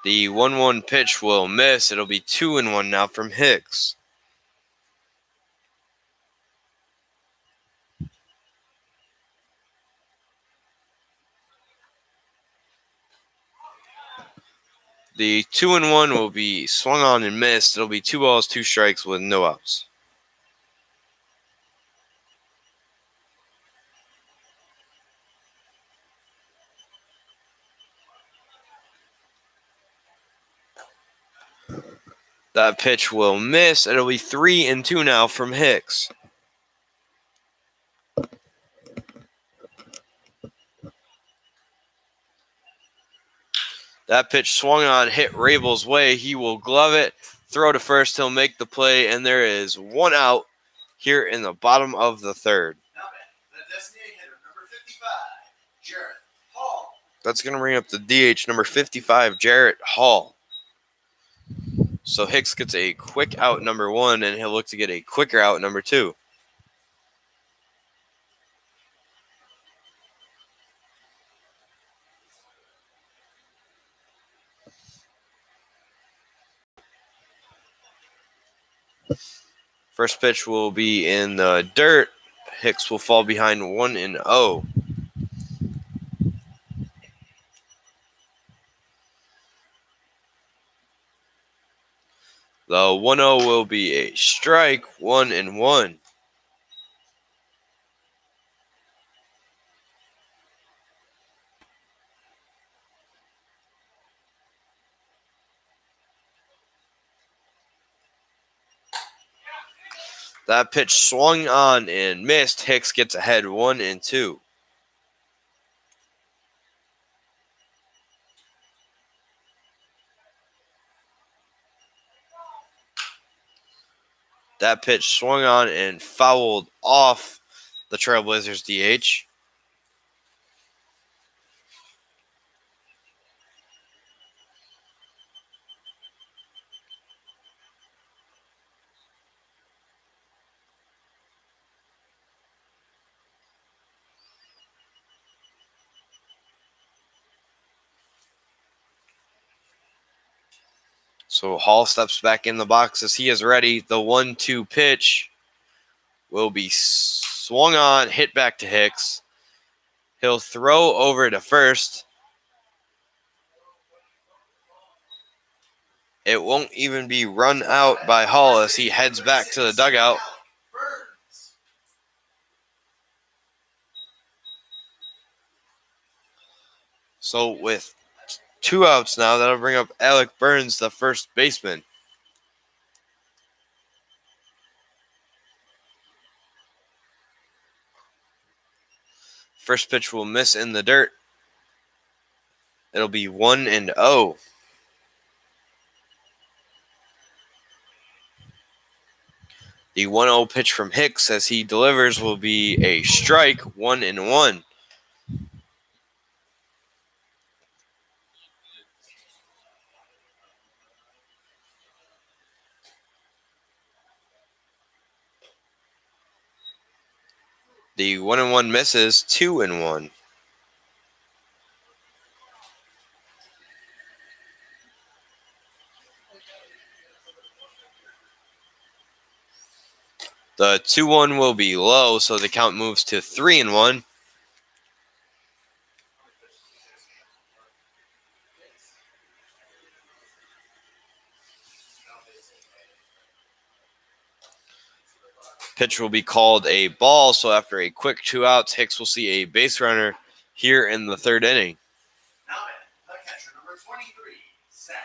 [SPEAKER 1] The 1-1 pitch will miss. It'll be 2-1 now from Hicks. The 2-1 will be swung on and missed. It'll be 2 balls, 2 strikes with no outs. That pitch will miss. It'll be 3-2 now from Hicks. That pitch swung on, hit Rabel's way. He will glove it, throw to first. He'll make the play, and there is 1 out here in the bottom of the third.
[SPEAKER 2] now the designated hitter, number 55, Jarrett Hall.
[SPEAKER 1] That's going to bring up the DH, number 55, Jarrett Hall. So Hicks gets a quick out number 1, and he'll look to get a quicker out number 2. First pitch will be in the dirt. Hicks will fall behind 1-0. The 1-0 will be a strike, 1-1. That pitch swung on and missed. Hicks gets ahead 1-2. That pitch swung on and fouled off the Trailblazers DH. So Hall steps back in the box as he is ready. The 1-2 pitch will be swung on, hit back to Hicks. He'll throw over to first. It won't even be run out by Hall as he heads back to the dugout. So with 2 outs now, that'll bring up Alec Burns, the first baseman. First pitch will miss in the dirt. It'll be 1-0. The 1-0 pitch from Hicks as he delivers will be a strike, 1-1. The 1-1 misses, 2-1. The 2-1 will be low, so the count moves to 3-1. Pitch will be called a ball, so after a quick 2 outs, Hicks will see a base runner here in the 3rd inning.
[SPEAKER 2] Now the catcher, number 23, Zach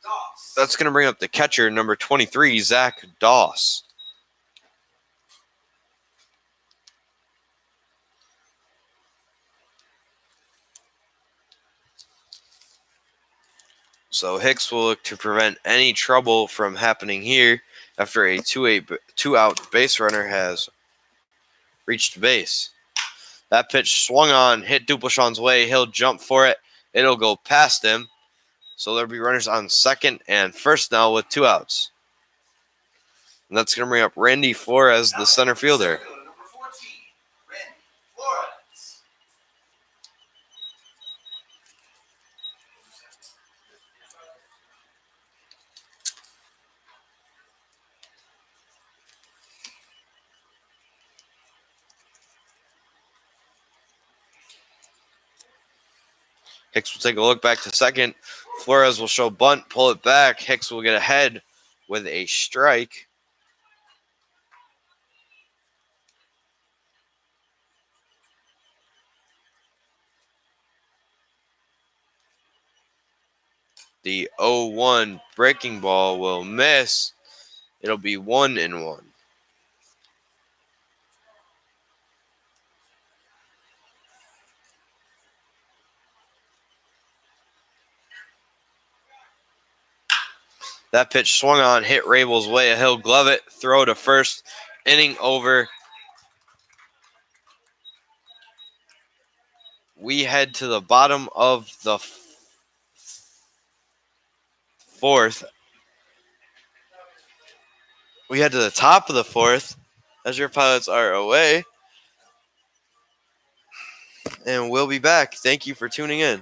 [SPEAKER 2] Doss.
[SPEAKER 1] That's going to bring up the catcher, number 23, Zach Doss. So Hicks will look to prevent any trouble from happening here after a 2-out base runner has reached base. That pitch swung on, hit Dupleshawn's way. He'll jump for it. It'll go past him. So there'll be runners on second and first now with 2 outs. And that's going to bring up Randy Flores, the center fielder.
[SPEAKER 2] Number 14, Randy Flores.
[SPEAKER 1] Hicks will take a look back to second. Flores will show bunt, pull it back. Hicks will get ahead with a strike. The 0-1 breaking ball will miss. It'll be 1-1. That pitch swung on, hit Rabel's way. He'll glove it, throw to first. Inning over. We head to the bottom of the 4th. We head to the top of the 4th as your pilots are away. And we'll be back. Thank you for tuning in.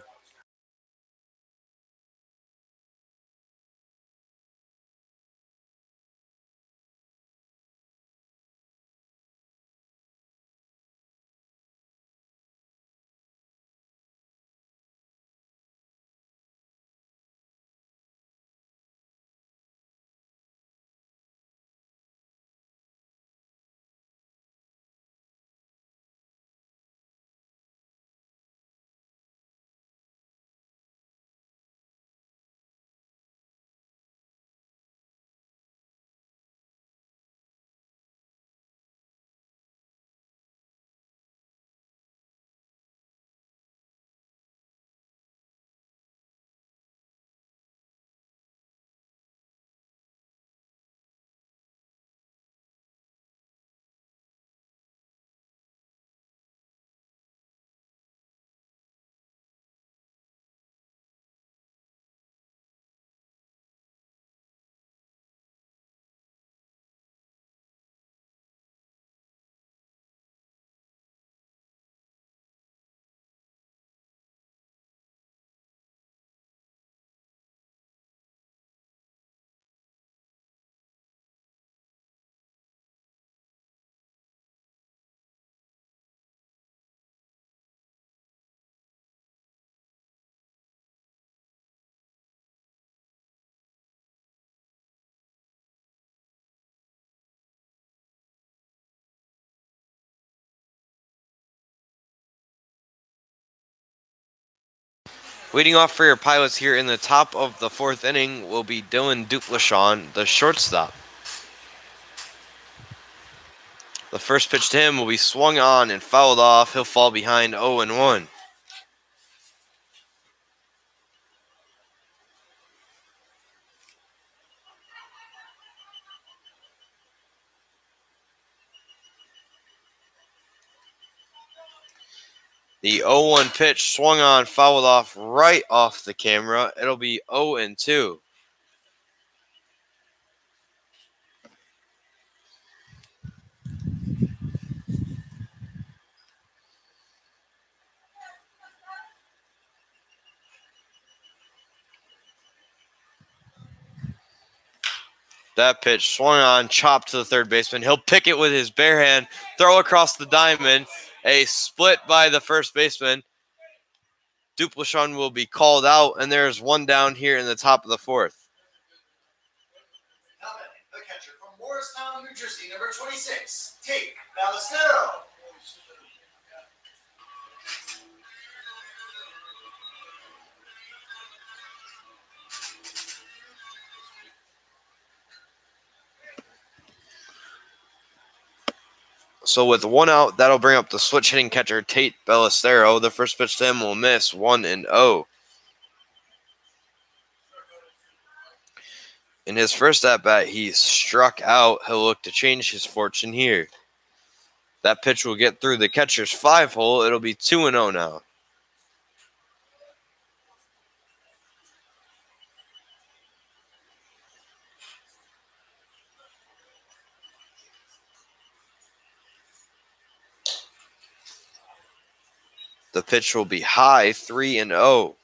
[SPEAKER 1] Leading off for your Pilots here in the top of the fourth inning will be Dylan Duplashon, the shortstop. The first pitch to him will be swung on and fouled off. He'll fall behind 0-1. The 0-1 pitch swung on, fouled off right off the camera. It'll be 0-2. That pitch swung on, chopped to the third baseman. He'll pick it with his bare hand, throw across the diamond. A split by the first baseman. Duplashon will be called out, and there's one down here in the top of the fourth.
[SPEAKER 2] Now batting, the catcher from Morristown, New Jersey, number 26, Tate Ballestero.
[SPEAKER 1] So with one out, that'll bring up the switch hitting catcher Tate Ballestero. The first pitch to him will miss 1-0. In his first at bat, he struck out. He'll look to change his fortune here. That pitch will get through the catcher's 5-hole. It'll be 2-0 now. The pitch will be high, 3-0.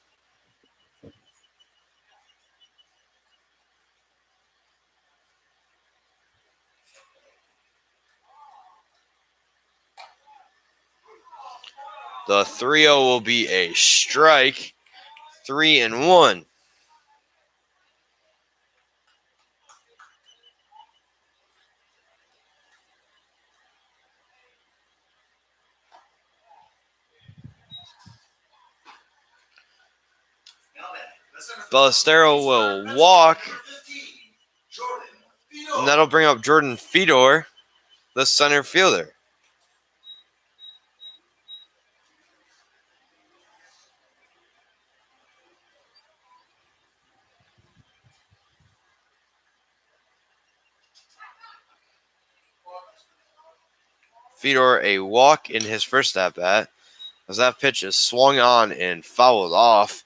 [SPEAKER 1] The 3-0 will be a strike, 3-1. Ballestero will walk, and that'll bring up Jordan Fedor, the center fielder. Fedor a walk in his first at bat, as that pitch is swung on and fouled off.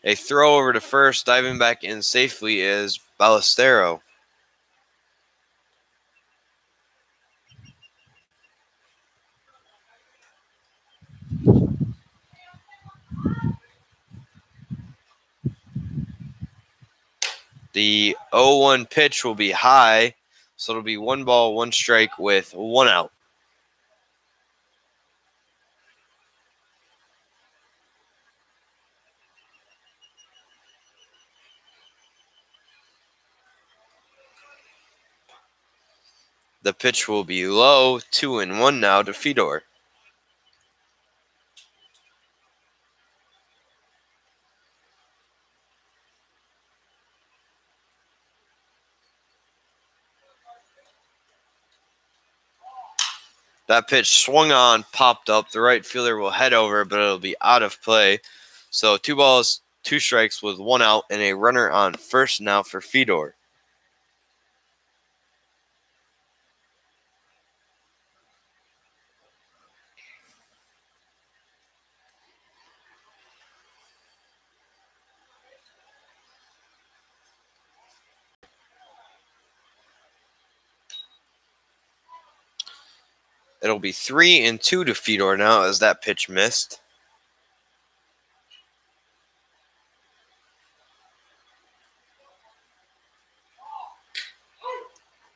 [SPEAKER 1] A throw over to first, diving back in safely is Ballestero. The 0-1 pitch will be high, so it'll be 1 ball, 1 strike with 1 out. The pitch will be low, 2-1 now to Fedor. That pitch swung on, popped up. The right fielder will head over, but it'll be out of play. So 2 balls, 2 strikes with 1 out, and a runner on first now for Fedor. It'll be 3-2 to Fedor now as that pitch missed.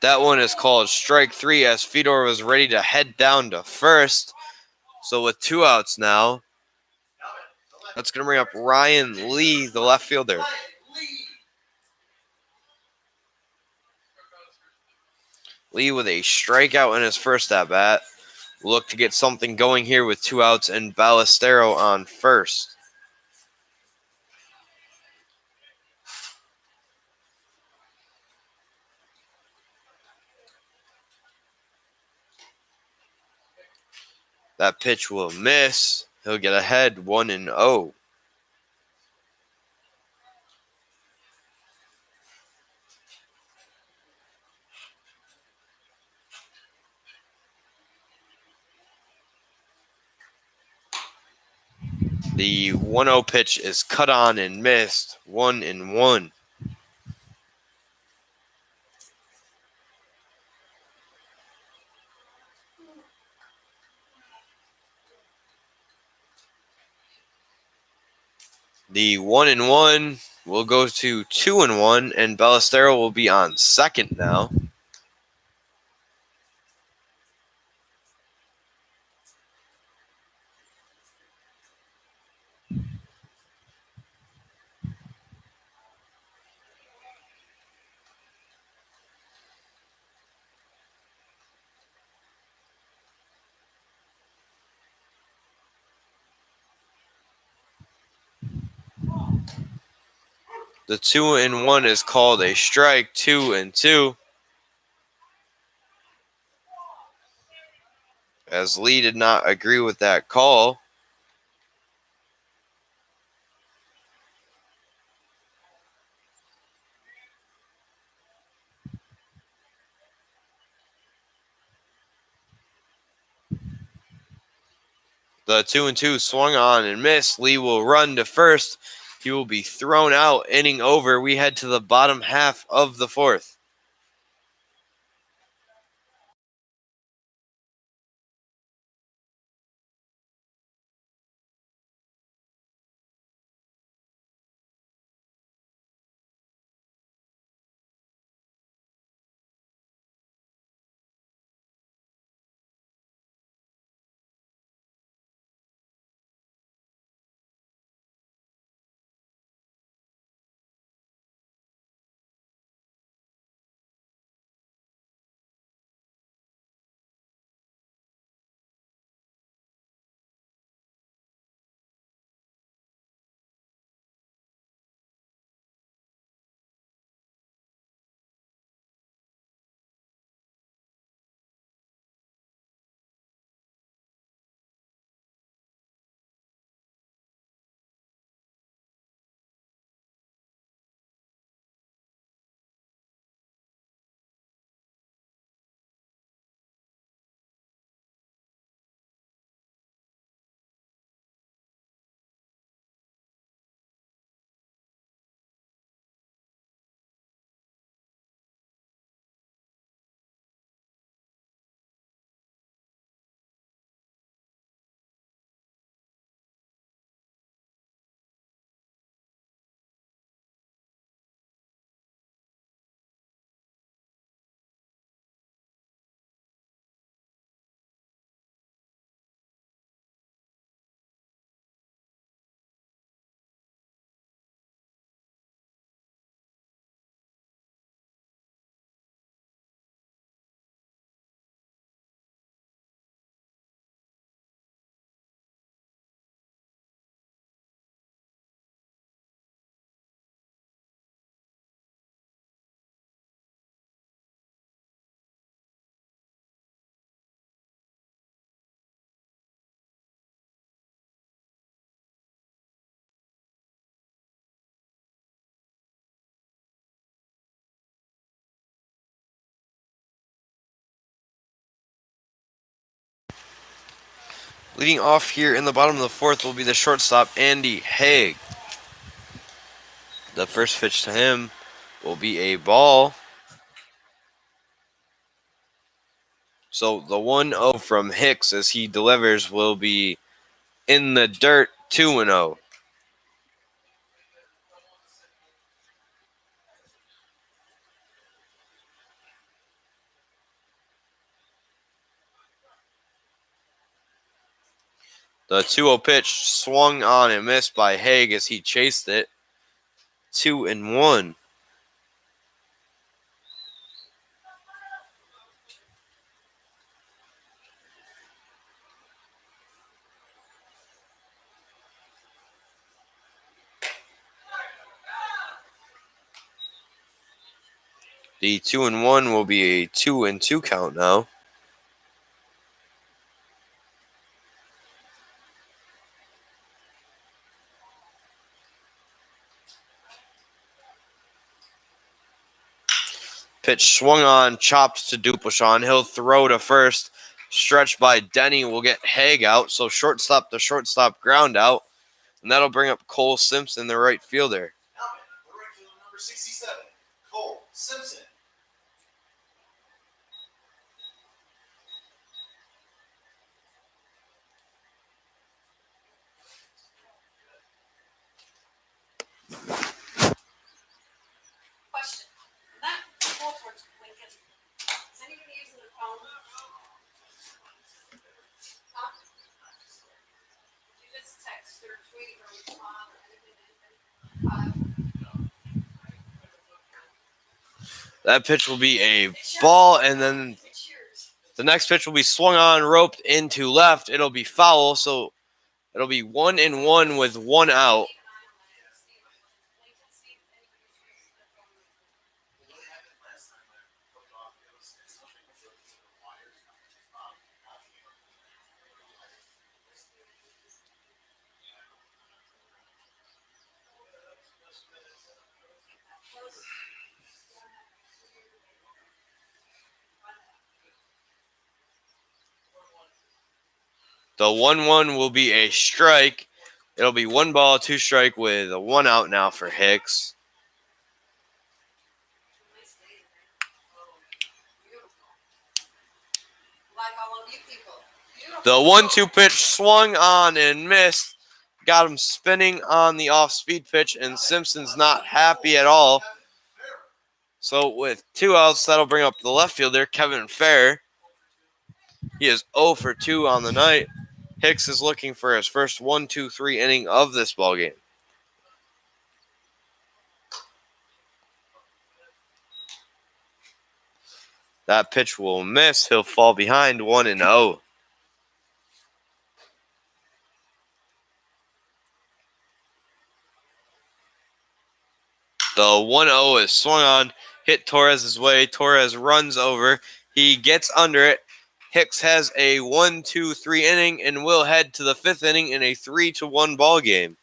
[SPEAKER 1] That one is called strike 3 as Fedor was ready to head down to first. So with 2 outs now, That's going to bring up Ryan Lee, the left fielder.
[SPEAKER 2] Ryan Lee.
[SPEAKER 1] Lee with a strikeout in his first at bat. Look to get something going here with 2 outs and Ballestero on first. That pitch will miss. He'll get ahead 1-0. The 1-0 pitch is cut on and missed. 1-1. The 1-1 will go to 2-1, and Ballestero will be on second now. The 2-1 is called a strike. 2-2. As Lee did not agree with that call. The 2-2 swung on and missed. Lee will run to first. He will be thrown out. Inning over. We head to the bottom half of the fourth. Leading off here in the bottom of the fourth will be the shortstop, Andy Haig. The first pitch to him will be a ball. So the 1-0 from Hicks as he delivers will be in the dirt. 2-0. The 2-0 pitch swung on and missed by Haig as he chased it. 2-1. The 2-1 will be a 2-2 count now. Pitch swung on, chopped to Duplashawn. He'll throw to first. Stretched by Denny will get Haig out. So shortstop to shortstop ground out. And that'll bring up Cole Simpson, the right fielder.
[SPEAKER 2] Now, the right fielder, number 67, Cole Simpson.
[SPEAKER 3] Question. That ball towards Lincoln. Is anybody using the phone? Huh? Did you just text or tweet or respond or anything?
[SPEAKER 1] That pitch will be a ball, and then the next pitch will be swung on, roped into left. It'll be foul, so it'll be 1-1 with 1 out. The 1-1 will be a strike. It'll be 1 ball, 2 strike with a 1 out now for Hicks. The 1-2 pitch swung on and missed. Got him spinning on the off-speed pitch, and Simpson's not happy at all. So with 2 outs, that'll bring up the left fielder, Kevin Fair. He is 0 for 2 on the night. Hicks is looking for his first 1-2-3 inning of this ballgame. That pitch will miss. He'll fall behind 1-0. The 1-0 is swung on, hit Torres' way. Torres runs over. He gets under it. Hicks has a 1-2-3 inning and will head to the 5th inning in a 3-1 ball game.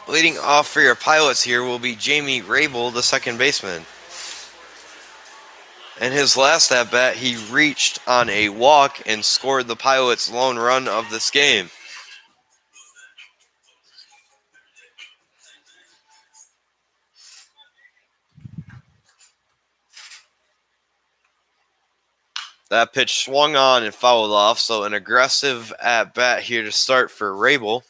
[SPEAKER 1] Leading off for your Pilots here will be Jamie Rabel, the second baseman. In his last at-bat, he reached on a walk and scored the Pilots' lone run of this game. That pitch swung on and fouled off, so an aggressive at bat here to start for Rabel.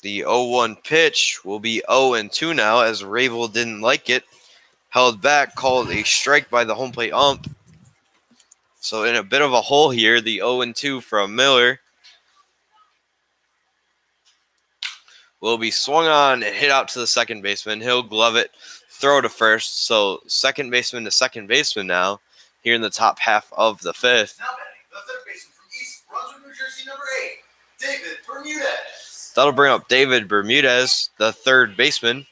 [SPEAKER 1] The 0-1 pitch will be 0-2 now, as Rabel didn't like it. Held back, called a strike by the home plate ump. So in a bit of a hole here, the 0-2 from Miller will be swung on and hit out to the second baseman. He'll glove it, throw to first. So second baseman to second baseman now, here in the top half of the fifth.
[SPEAKER 2] Now batting, the third baseman from East Brunswick, New Jersey, number 8, David Bermudez.
[SPEAKER 1] That'll bring up David Bermudez, the third baseman.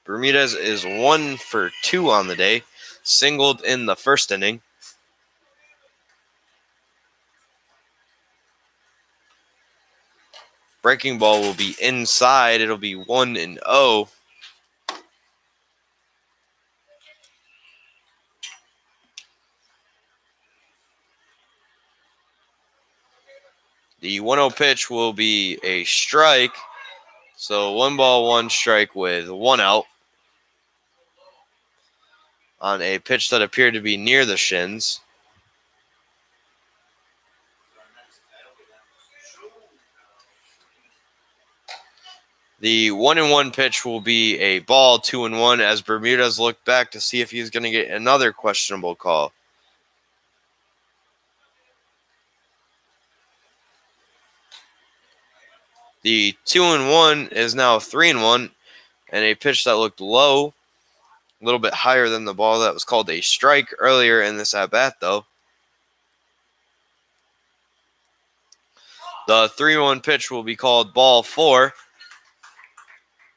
[SPEAKER 1] Bermudez is 1 for 2 on the day, singled in the first inning. Breaking ball will be inside. It'll be 1-0. The 1-0 pitch will be a strike. So 1 ball, 1 strike with 1 out on a pitch that appeared to be near the shins. The 1-1 pitch will be a ball, 2-1, as Bermudez looked back to see if he's going to get another questionable call. The 2-1 is now 3-1, and a pitch that looked low, a little bit higher than the ball that was called a strike earlier in this at-bat, though. The 3-1 pitch will be called ball 4.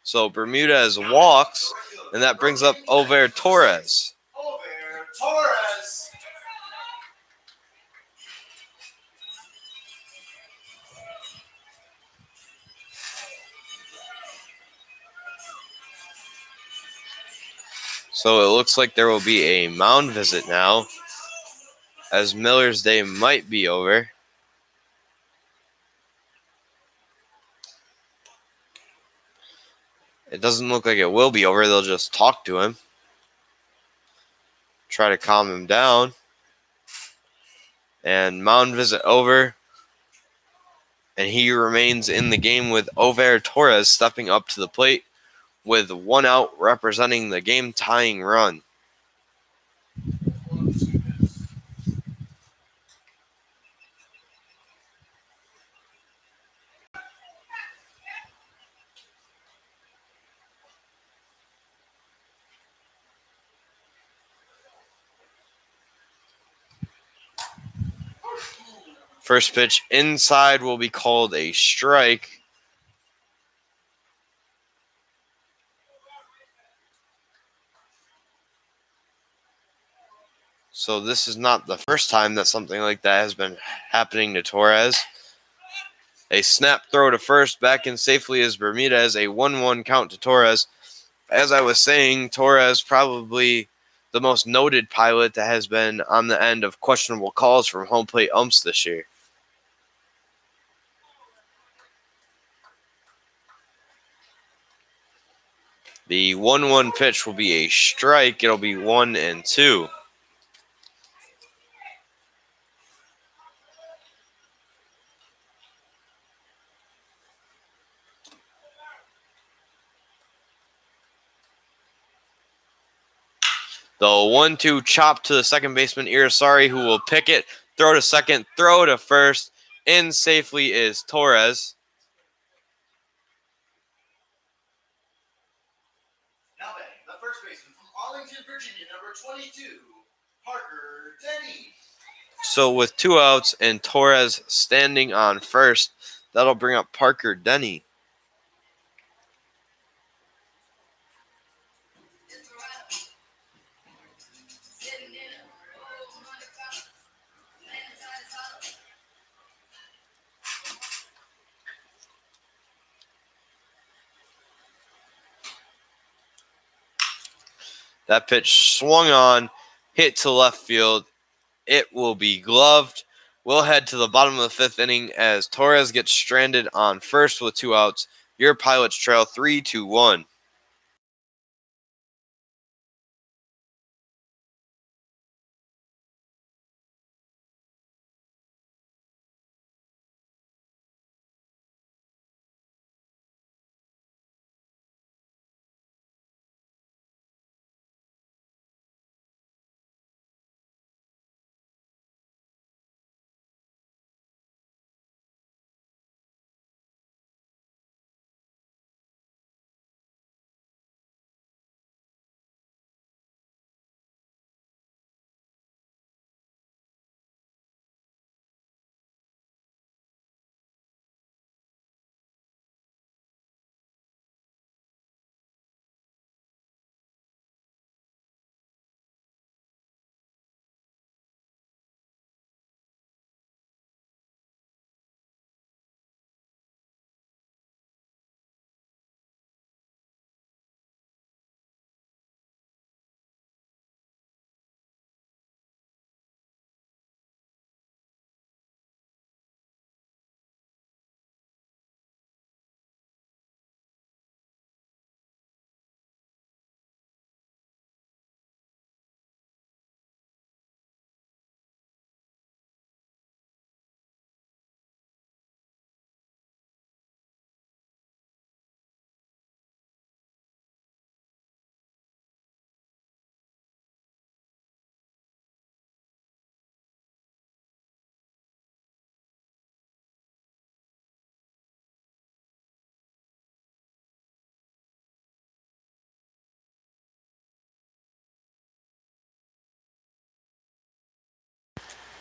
[SPEAKER 1] So Bermudez walks, and that brings up Over Torres.
[SPEAKER 2] Over Torres.
[SPEAKER 1] So it looks like there will be a mound visit now, as Miller's day might be over. It doesn't look like it will be over. They'll just talk to him, try to calm him down. And mound visit over. And he remains in the game with Over Torres stepping up to the plate with 1 out, representing the game-tying run. First pitch inside will be called a strike. So this is not the first time that something like that has been happening to Torres. A snap throw to first, back in safely is Bermudez. A 1-1 count to Torres. As I was saying, Torres probably the most noted pilot that has been on the end of questionable calls from home plate umps this year. The 1-1 pitch will be a strike. It'll be 1-2. The 1-2 chop to the second baseman, Irisari, who will pick it, throw to second, throw to first. In safely is Torres.
[SPEAKER 2] Now batting, the first baseman from Arlington, Virginia, number 22, Parker Denny.
[SPEAKER 1] So with 2 outs and Torres standing on first, that'll bring up Parker Denny. That pitch swung on hit to left field. It will be gloved. We'll head to the bottom of the fifth inning as Torres gets stranded on first with 2 outs. Your Pilots trail 3-1.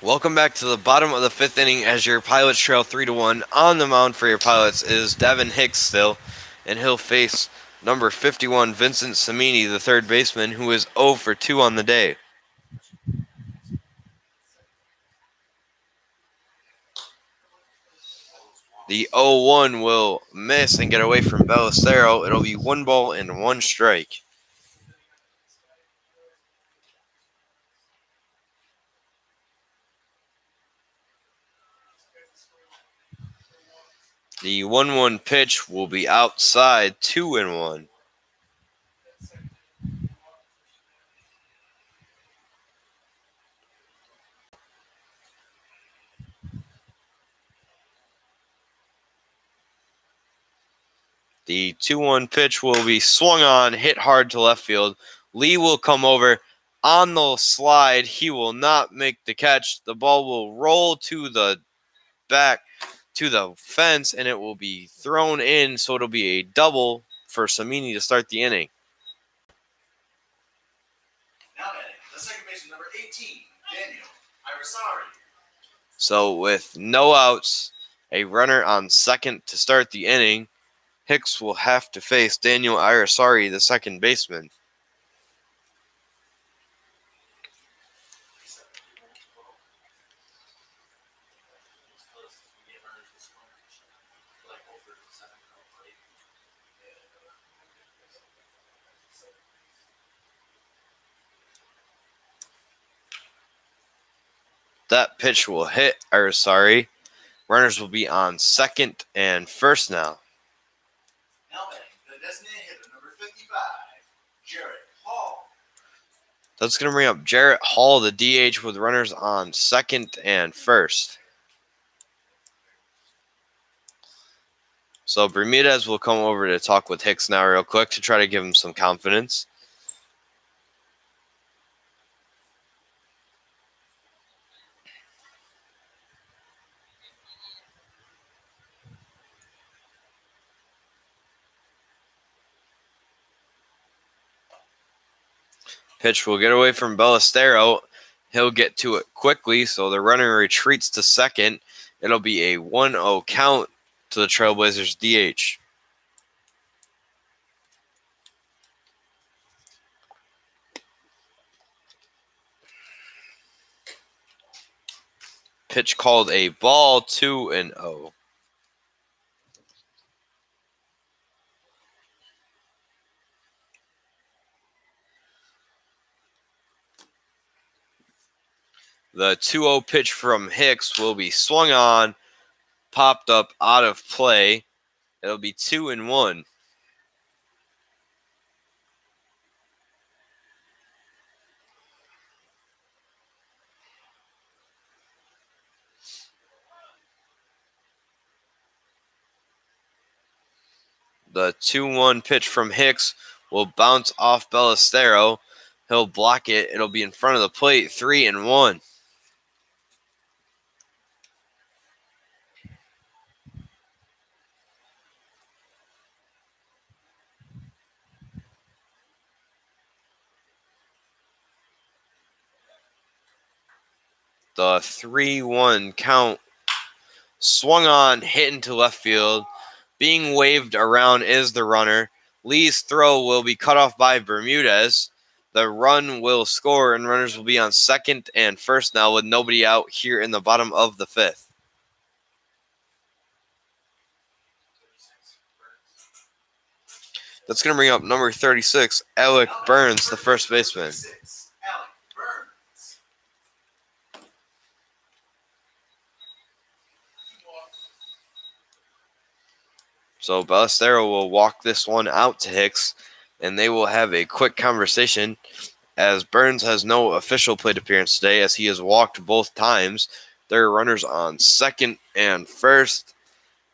[SPEAKER 1] Welcome back to the bottom of the fifth inning as your Pilots trail 3-1. On the mound for your Pilots is Devin Hicks still, and he'll face number 51 Vincent Samini, the third baseman, who is 0 for 2 on the day. The 0-1 will miss and get away from Ballestero. It'll be 1 ball and 1 strike. The 1-1 pitch will be outside, 2-1. The 2-1 pitch will be swung on, hit hard to left field. Lee will come over on the slide. He will not make the catch. The ball will roll to the back to the fence, and it will be thrown in, so it'll be a double for Samini to start the inning.
[SPEAKER 2] Now batting, the second baseman, number 18, Daniel Irisari.
[SPEAKER 1] So with no outs, a runner on second to start the inning, Hicks will have to face Daniel Irisari, the second baseman. That pitch will hit Irisari. Runners will be on second and first now.
[SPEAKER 2] Now batting, the designated hitter, number 55, Jarrett Hall.
[SPEAKER 1] That's going to bring up Jarrett Hall, the DH, with runners on second and first. So Bermudez will come over to talk with Hicks now real quick to try to give him some confidence. Pitch will get away from Ballestero. He'll get to it quickly, so the runner retreats to second. It'll be a 1-0 count to the Trailblazers DH. Pitch called a ball, 2-0. The 2-0 pitch from Hicks will be swung on, popped up out of play. It'll be 2-1. The 2-1 pitch from Hicks will bounce off Ballestero. He'll block it. It'll be in front of the plate, 3-1. The 3-1 count swung on, hit into left field. Being waved around is the runner. Lee's throw will be cut off by Bermudez. The run will score, and runners will be on second and first now with nobody out here in the bottom of the fifth. That's going to bring up number 36, Alec Burns, the first baseman.
[SPEAKER 2] Alec Burns.
[SPEAKER 1] So Ballestero will walk this one out to Hicks, and they will have a quick conversation as Burns has no official plate appearance today as he has walked both times. There are runners on second and first,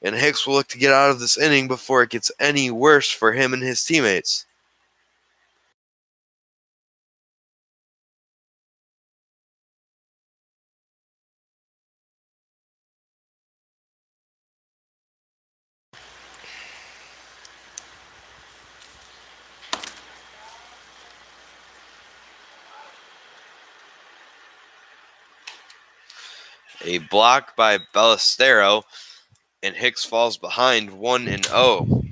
[SPEAKER 1] and Hicks will look to get out of this inning before it gets any worse for him and his teammates. A block by Ballestero, and Hicks falls behind 1-0.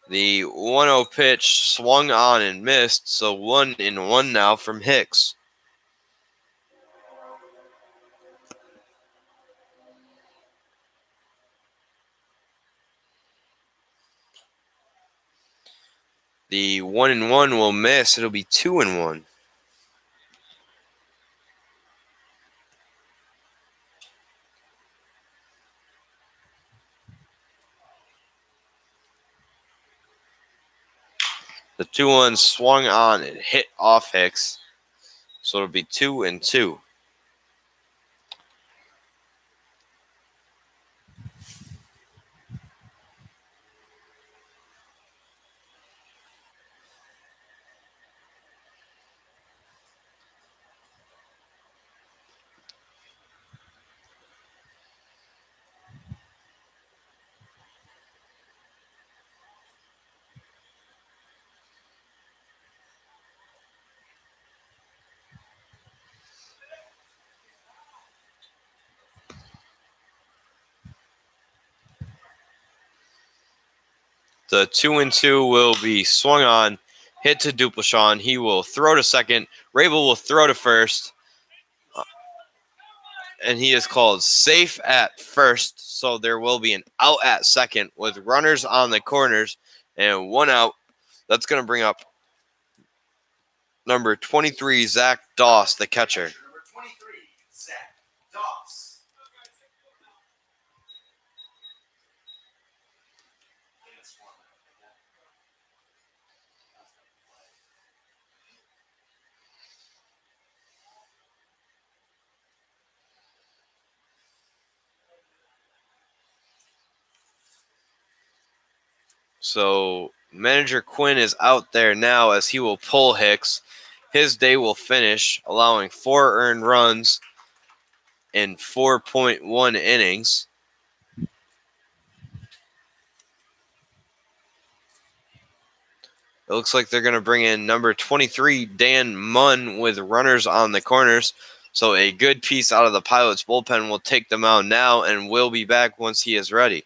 [SPEAKER 1] The 1-0 pitch swung on and missed, so 1-1 now from Hicks. The 1-1 will miss. It'll be 2-1. The 2-1 swung on and hit off Hicks, so it'll be 2-2. The 2-2 will be swung on, hit to Dupleshawn. He will throw to second. Rabel will throw to first. And he is called safe at first, so there will be an out at second with runners on the corners and one out. That's going to bring up number 23, Zach Doss, the catcher.
[SPEAKER 2] Number 23, Zach Doss.
[SPEAKER 1] So manager Quinn is out there now as he will pull Hicks. His day will finish, allowing 4 earned runs in 4.1 innings. It looks like they're going to bring in number 23, Dan Munn, with runners on the corners. So a good piece out of the Pilots bullpen will take them out now and will be back once he is ready.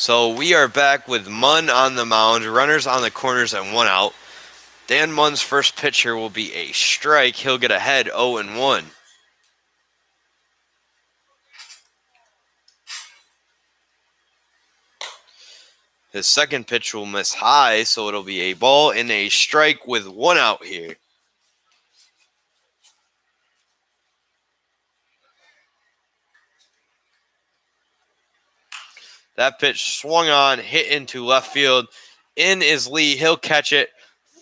[SPEAKER 1] So we are back with Munn on the mound, runners on the corners, and 1 out. Dan Munn's first pitch here will be a strike. He'll get ahead 0-1. His second pitch will miss high, so it'll be a ball and a strike with 1 out here. That pitch swung on, hit into left field. In is Lee. He'll catch it.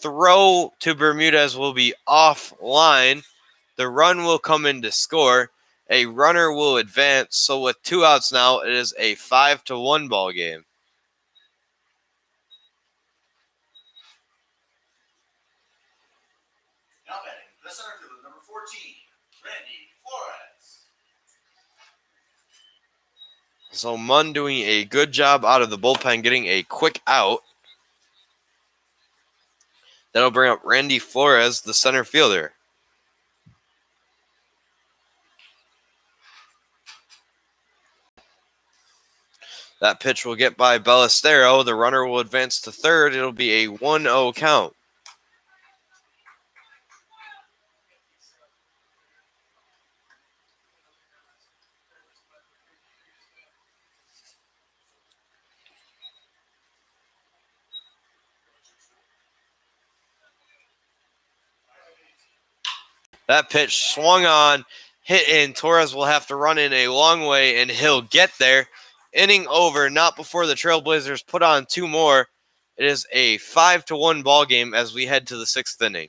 [SPEAKER 1] Throw to Bermudez will be offline. The run will come in to score. A runner will advance. So with 2 outs now, it is a 5-1 ball game.
[SPEAKER 2] Now batting, the center fielder, number 14, Randy Flores.
[SPEAKER 1] So Munn doing a good job out of the bullpen, getting a quick out. That'll bring up Randy Flores, the center fielder. That pitch will get by Ballestero. The runner will advance to third. It'll be a 1-0 count. That pitch swung on, hit in. Torres will have to run in a long way, and he'll get there. Inning over, not before the Trailblazers put on 2 more. It is a 5-1 ball game as we head to the 6th inning.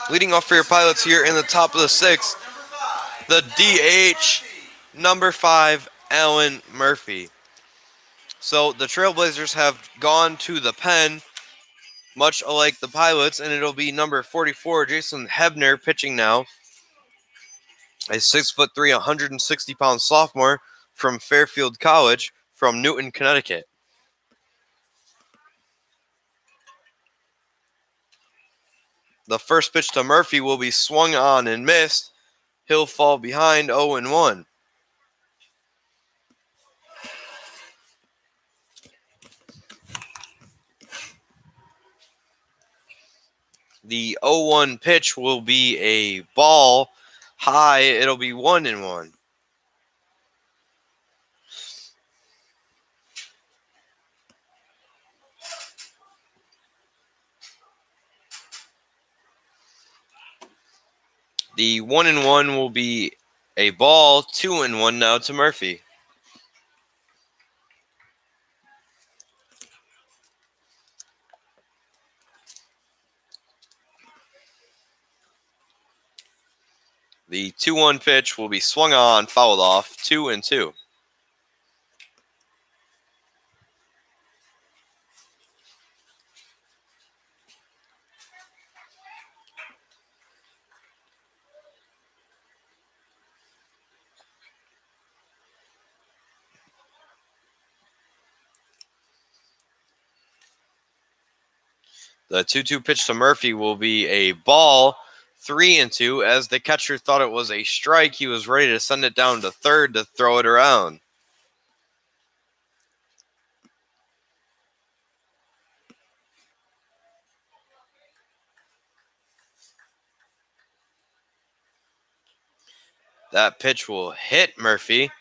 [SPEAKER 1] Leading off for your Pilots here in the top of the 6th, the DH, number 5, Alan Murphy. So the Trailblazers have gone to the pen, much like the Pilots, and it'll be number 44, Jason Hebner, pitching now. A 6'3", 160-pound sophomore from Fairfield College from Newton, Connecticut. The first pitch to Murphy will be swung on and missed. He'll fall behind 0-1. The 0-1 pitch will be a ball high. It'll be 1-1. The 1-1 will be a ball. 2-1 now to Murphy. The 2-1 pitch will be swung on, fouled off. 2-2. The 2-2 pitch to Murphy will be a ball. 3-2. As the catcher thought it was a strike, he was ready to send it down to third to throw it around. That pitch will hit Murphy.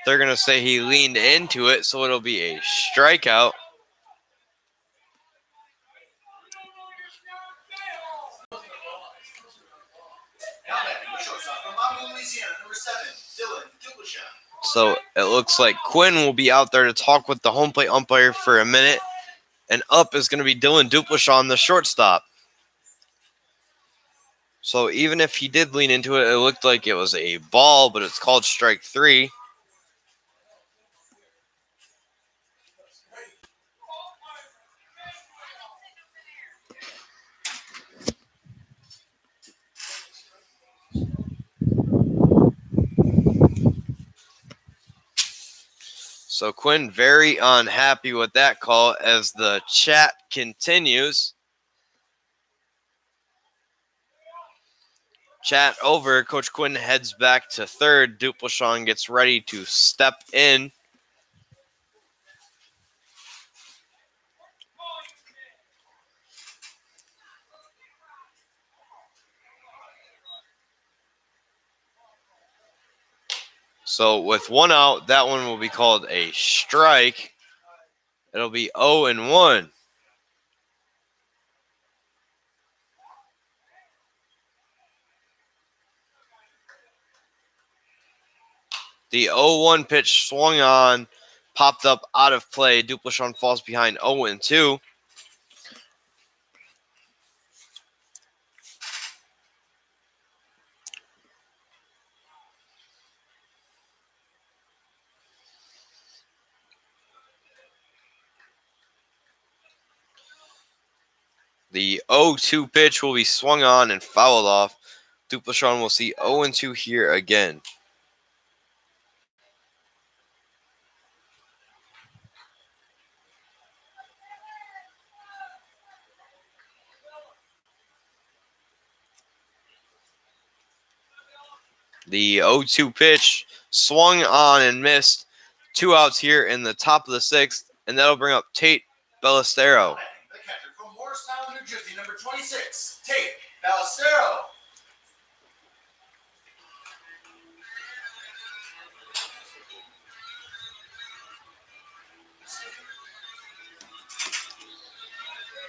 [SPEAKER 1] They're going to say he leaned into it, so it'll be a strikeout. So it looks like Quinn will be out there to talk with the home plate umpire for a minute. And up is going to be Dylan Duplashaw, the shortstop. So even if he did lean into it, it looked like it was a ball, but it's called strike 3. So Quinn very unhappy with that call as the chat continues. Chat over. Coach Quinn heads back to third. Duplashaw gets ready to step in. So with one out, that one will be called a strike. It'll be 0-1. The 0-1 pitch swung on, popped up out of play. Duplashaw falls behind 0-2. The 0-2 pitch will be swung on and fouled off. Duplashaw will see 0-2 here again. The 0-2 pitch swung on and missed. 2 outs here in the top of the 6th, and that'll bring up Tate Ballestero.
[SPEAKER 2] The catcher from Morristown, New Jersey, number 26, Tate Ballestero.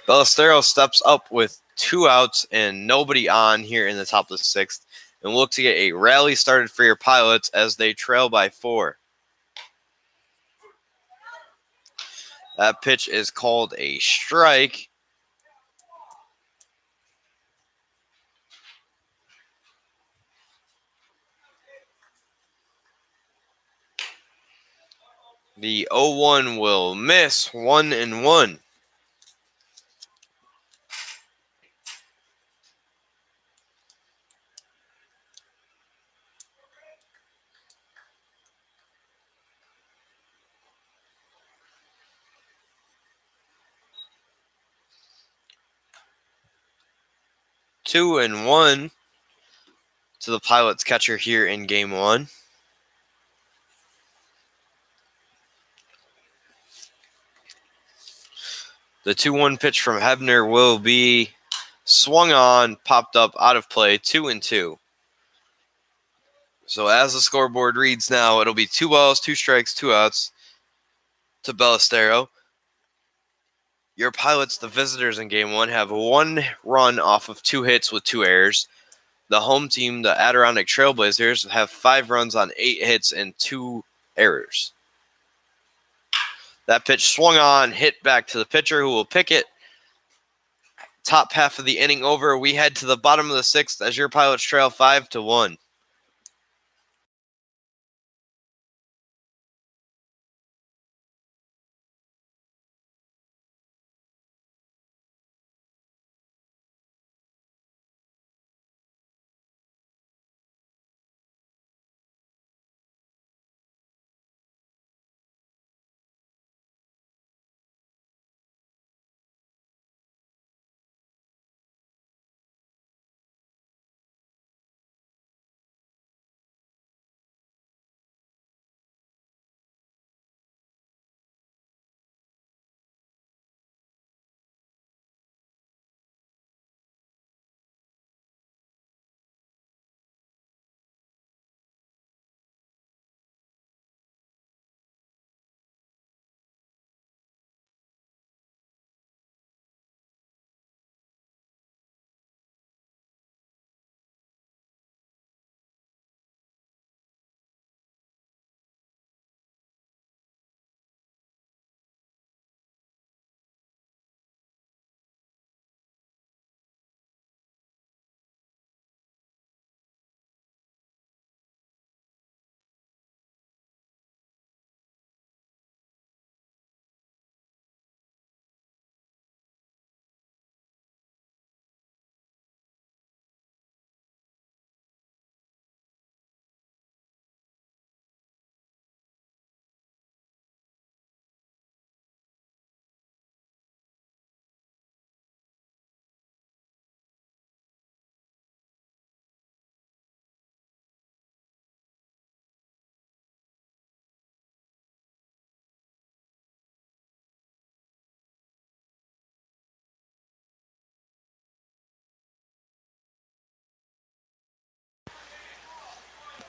[SPEAKER 1] Ballestero steps up with 2 outs and nobody on here in the top of the 6th, and look to get a rally started for your Pilots as they trail by 4. That pitch is called a strike. The 0-1 will miss. 1-1. Two and one to the Pilots catcher here in game 1. The 2-1 pitch from Hebner will be swung on, popped up out of play. 2-2. So as the scoreboard reads now, it'll be 2 balls, 2 strikes, 2 outs to Ballestero. Your Pilots, the visitors in Game 1, have 1 run off of 2 hits with 2 errors. The home team, the Adirondack Trailblazers, have 5 runs on 8 hits and 2 errors. That pitch swung on, hit back to the pitcher, who will pick it. Top half of the inning over. We head to the bottom of the 6th as your Pilots trail 5-1.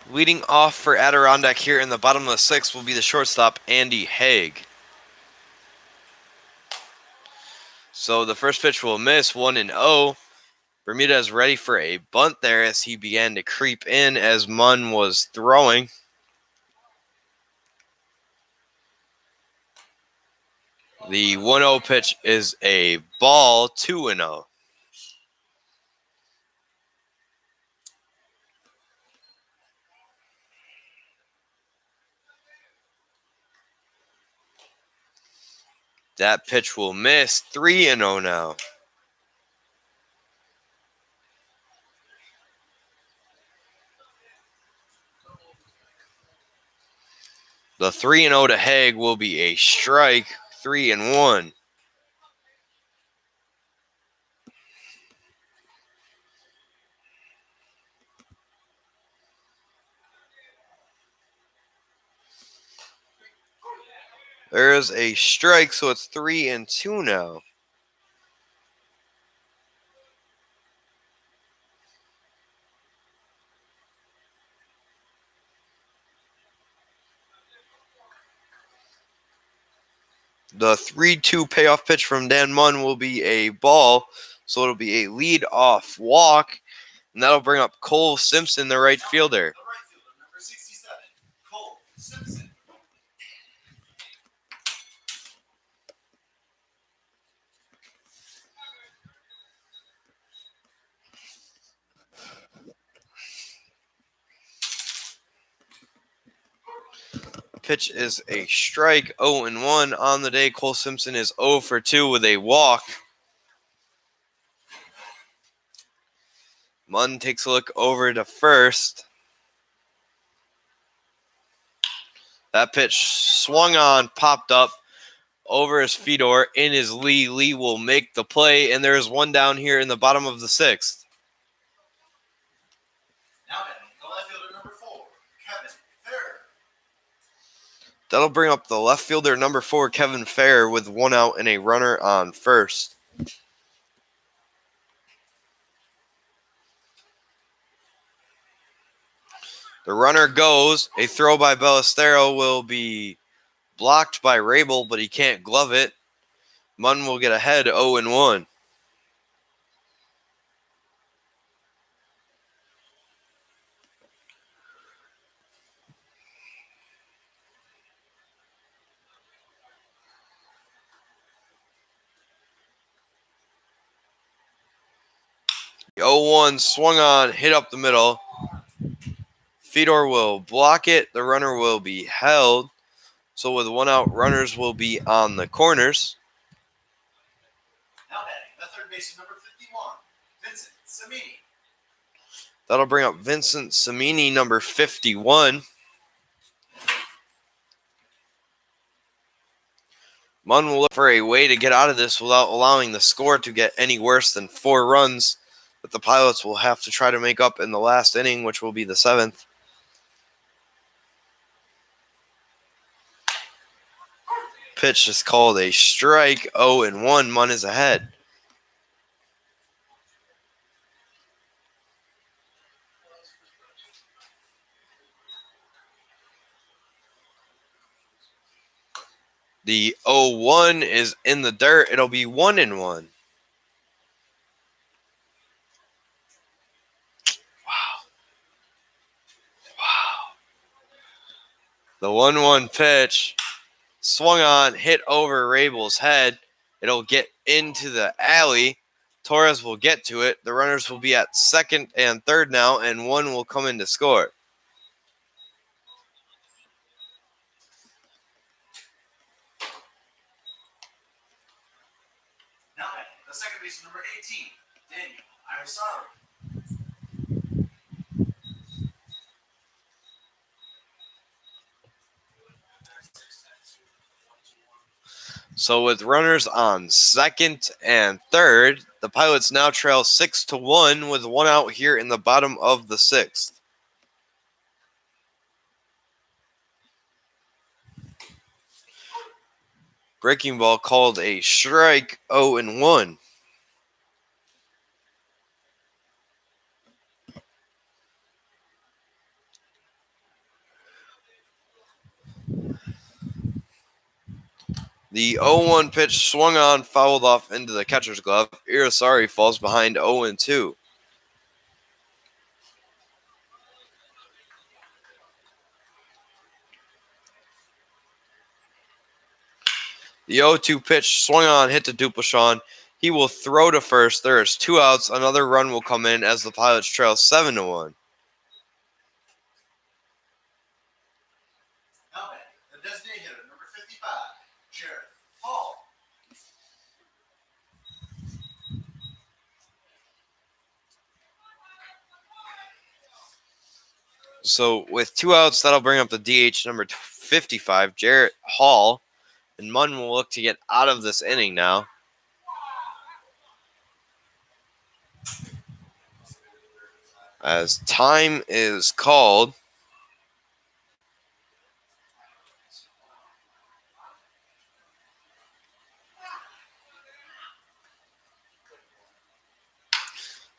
[SPEAKER 1] Leading off for Adirondack here in the bottom of the 6th will be the shortstop, Andy Haig. So the first pitch will miss, 1-0. Bermudez ready for a bunt there as he began to creep in as Munn was throwing. The 1-0 pitch is a ball, 2-0. That pitch will miss, 3-0 now. The 3-0 to Haig will be a strike, 3-1. There's a strike, so it's 3-2 now. The 3-2 payoff pitch from Dan Munn will be a ball, so it'll be a lead-off walk, and that'll bring up Cole Simpson, the right fielder.
[SPEAKER 2] The right fielder, number 67, Cole Simpson.
[SPEAKER 1] Pitch is a strike, 0-1 on the day. Cole Simpson is 0 for 2 with a walk. Munn takes a look over to first. That pitch swung on, popped up over his Fedor, in his Lee. Lee will make the play, and there's one down here in the bottom of the 6th.
[SPEAKER 2] Now batting, the left fielder, number 4, Kevin Fair.
[SPEAKER 1] That'll bring up the left fielder, number 4, Kevin Fair, with 1 out and a runner on first. The runner goes. A throw by Ballestero will be blocked by Rabel, but he can't glove it. Munn will get ahead 0-1. The 0-1 swung on, hit up the middle. Fedor will block it. The runner will be held. So with one out, runners will be on the corners.
[SPEAKER 2] Now batting, the third baseman, number 51, Vincent Samini.
[SPEAKER 1] That'll bring up Vincent Samini, number 51. Munn will look for a way to get out of this without allowing the score to get any worse than 4 runs that the Pilots will have to try to make up in the last inning, which will be the 7th. Pitch is called a strike. 0-1. Munn is ahead. The 0-1 is in the dirt. It'll be 1-1. Wow. The 1-1 pitch swung on, hit over Rabel's head. It'll get into the alley. Torres will get to it. The runners will be at second and third now, and one will come in to score.
[SPEAKER 2] Now batting, the second baseman, number 18, Daniel Irisaro.
[SPEAKER 1] So with runners on second and third, the Pilots now trail 6-1 with one out here in the bottom of the 6th. Breaking ball called a strike. 0-1. The 0-1 pitch swung on, fouled off into the catcher's glove. Irisari falls behind 0-2. The 0-2 pitch swung on, hit to Duplashawn. He will throw to first. There is 2 outs. Another run will come in as the Pilots trail 7-1.
[SPEAKER 2] Now batting, the designated hitter, number 55, Jared Hall.
[SPEAKER 1] So with 2 outs, that'll bring up the DH number 55, Jarrett Hall. And Munn will look to get out of this inning now. As time is called.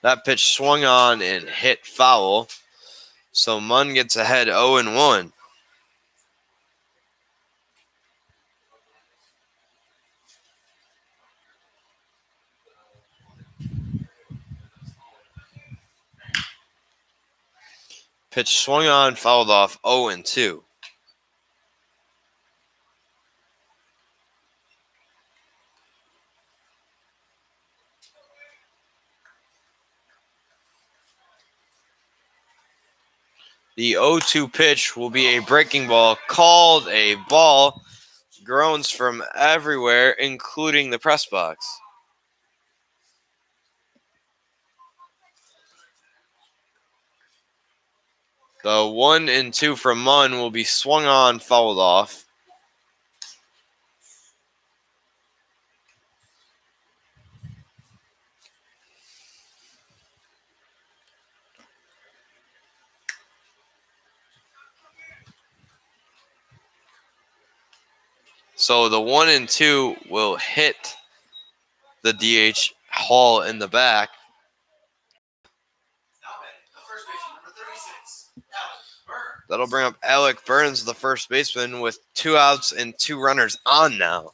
[SPEAKER 1] That pitch swung on and hit foul. So Munn gets ahead 0-1. Pitch swung on, fouled off 0-2. The 0-2 pitch will be a breaking ball, called a ball. Groans from everywhere, including the press box. The 1-2 from Munn will be swung on, fouled off. So the 1-2 will hit the DH Hall in the back.
[SPEAKER 2] Now batting, the first baseman, number 36, Alex Burns.
[SPEAKER 1] That'll bring up Alec Burns, the first baseman, with 2 outs and 2 runners on now.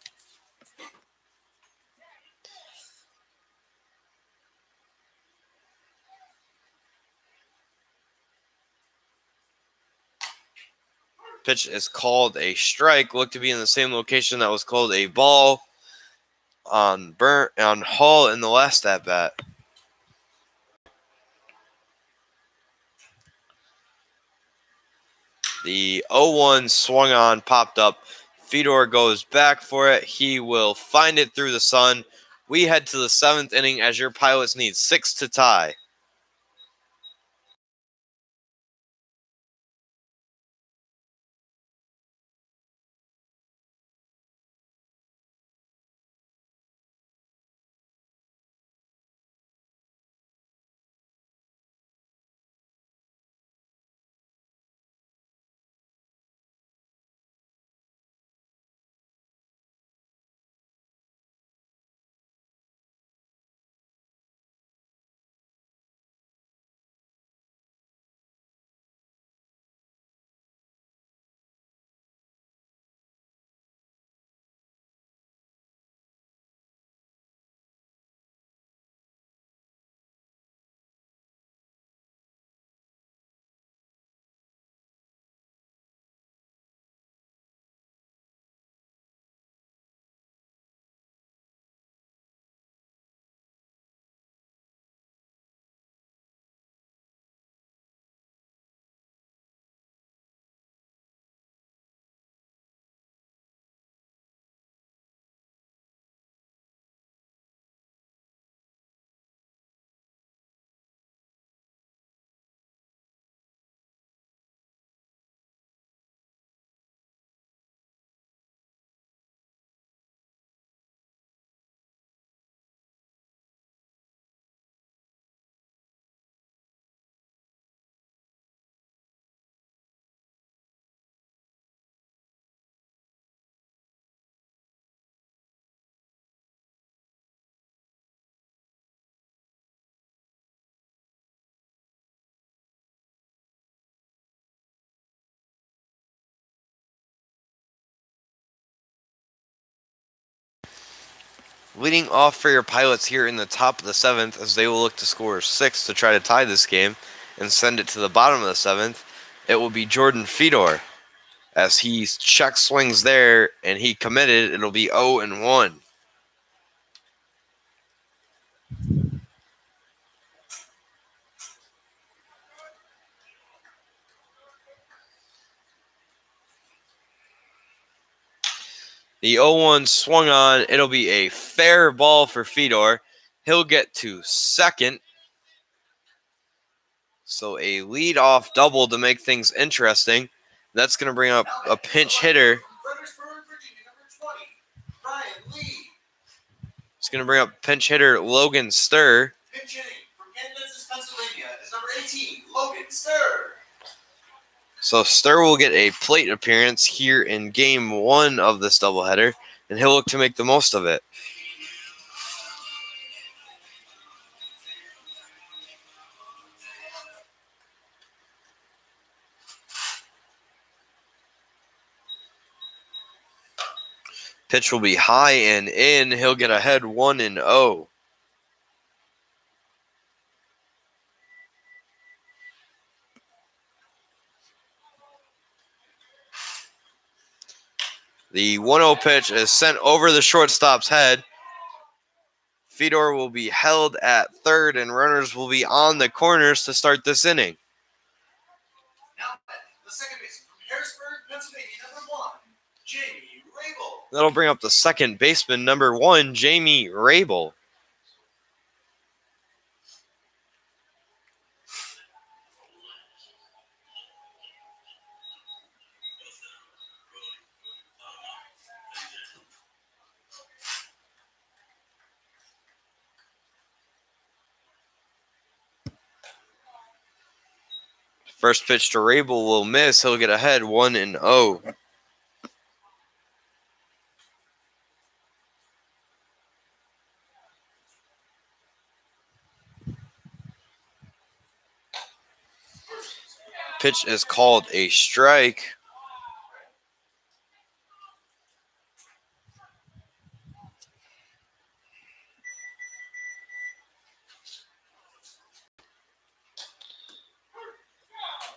[SPEAKER 1] Pitch is called a strike. Looked to be in the same location that was called a ball on Hall in the last at bat. The 0-1 swung on, popped up. Fedor goes back for it. He will find it through the sun. We head to the 7th inning as your Pilots need 6 to tie. Leading off for your Pilots here in the top of the 7th, as they will look to score 6 to try to tie this game and send it to the bottom of the 7th, it will be Jordan Fedor. As he check swings there and he committed, it'll be 0-1. The 0-1 swung on. It'll be a fair ball for Fedor. He'll get to second. So a lead-off double to make things interesting. That's going to bring up a pinch hitter. It's going to bring up pinch hitter Logan Sturr.
[SPEAKER 2] Pinch hitting from Kansas, Pennsylvania is number 18, Logan Sturr.
[SPEAKER 1] So Sturr will get a plate appearance here in game 1 of this doubleheader, and he'll look to make the most of it. Pitch will be high and in. He'll get ahead 1-0. The 1-0 pitch is sent over the shortstop's head. Fedor will be held at third, and runners will be on the corners to start this inning.
[SPEAKER 2] Now, the second baseman from Harrisburg, Pennsylvania, number 1, Jamie Rabel.
[SPEAKER 1] That'll bring up the second baseman, number 1, Jamie Rabel. First pitch to Rabel will miss. He'll get ahead 1-0. Pitch is called a strike.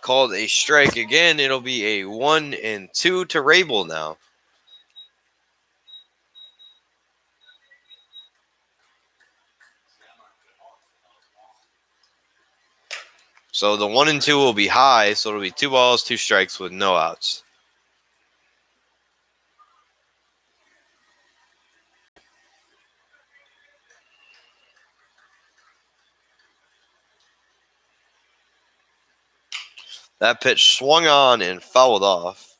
[SPEAKER 1] called a strike again. It'll be a 1-2 to Rabel now. So the 1-2 will be high, so it'll be 2 balls, 2 strikes with no outs. That pitch swung on and fouled off.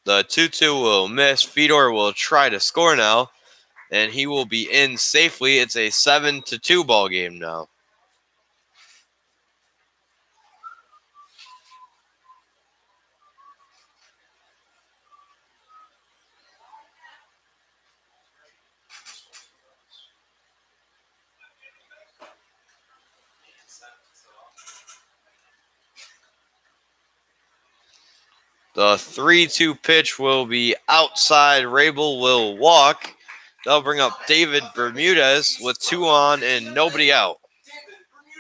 [SPEAKER 1] The 2-2 will miss. Fedor will try to score now, and he will be in safely. It's a 7-2 ball game now. The 3-2 pitch will be outside. Rabel will walk. They'll bring up David Bermudez with 2 on and nobody out.
[SPEAKER 2] David Bermudez.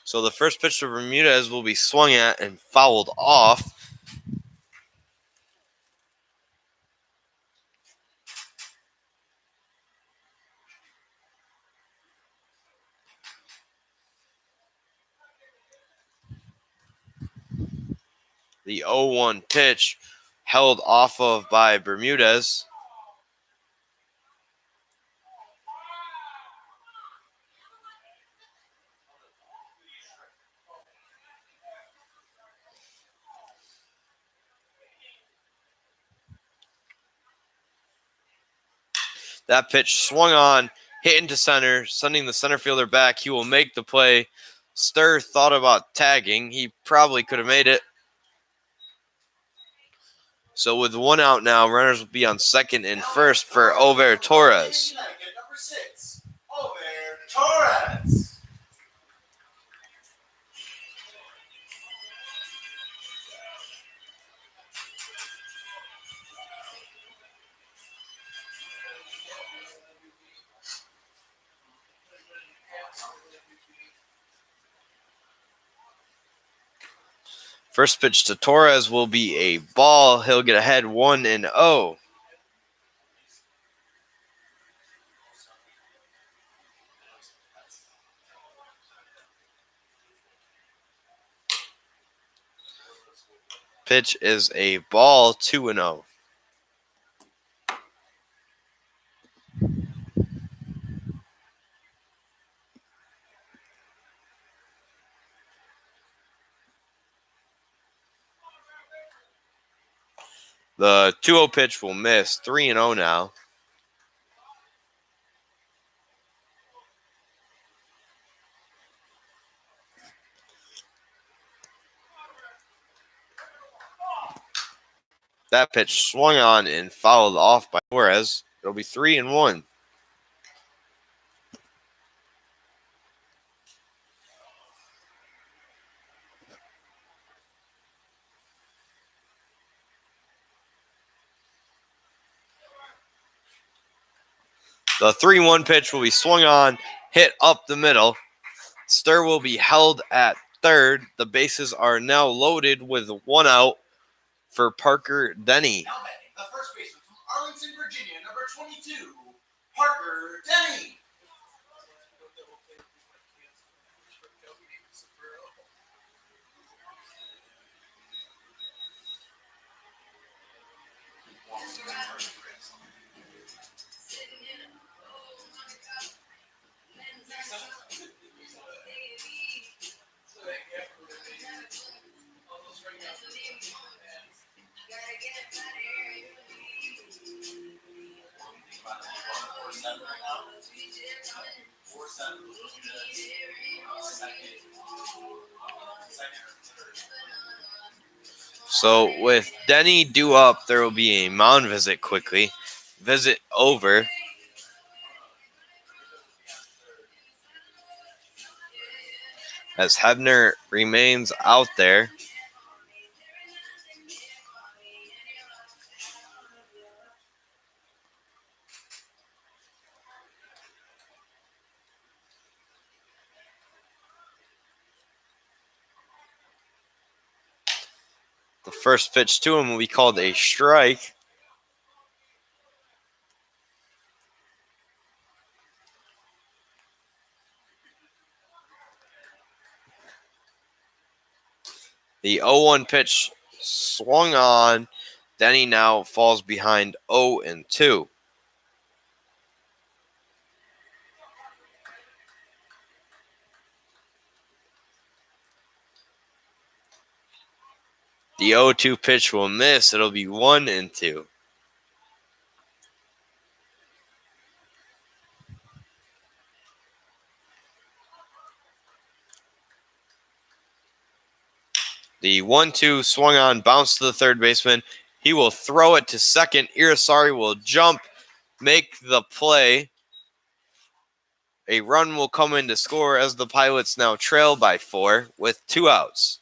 [SPEAKER 1] So the first pitch to Bermudez will be swung at and fouled off. The 0-1 pitch held off of by Bermudez. That pitch swung on, hit into center, sending the center fielder back. He will make the play. Stir thought about tagging. He probably could have made it. So with 1 out now, runners will be on second and first for Over Torres.
[SPEAKER 2] Number 6, Over Torres.
[SPEAKER 1] First pitch to Torres will be a ball. He'll get ahead 1-0. Pitch is a ball, 2-0. The 2-0 pitch will miss, 3-0 now. That pitch swung on and fouled off by Torres. It'll be 3-1. The 3-1 pitch will be swung on, hit up the middle. Stir will be held at third. The bases are now loaded with 1 out for Parker Denny.
[SPEAKER 2] Now batting, the first baseman from Arlington, Virginia, number 22, Parker Denny.
[SPEAKER 1] So with Denny due up, there will be a mound visit quickly. Visit over. As Hebner remains out there. The first pitch to him will be called a strike. The 0-1 pitch swung on. Denny now falls behind 0-2. The 0-2 pitch will miss. It'll be 1-2. The 1-2 swung on, bounced to the third baseman. He will throw it to second. Irisari will jump, make the play. A run will come in to score as the Pilots now trail by 4 with 2 outs.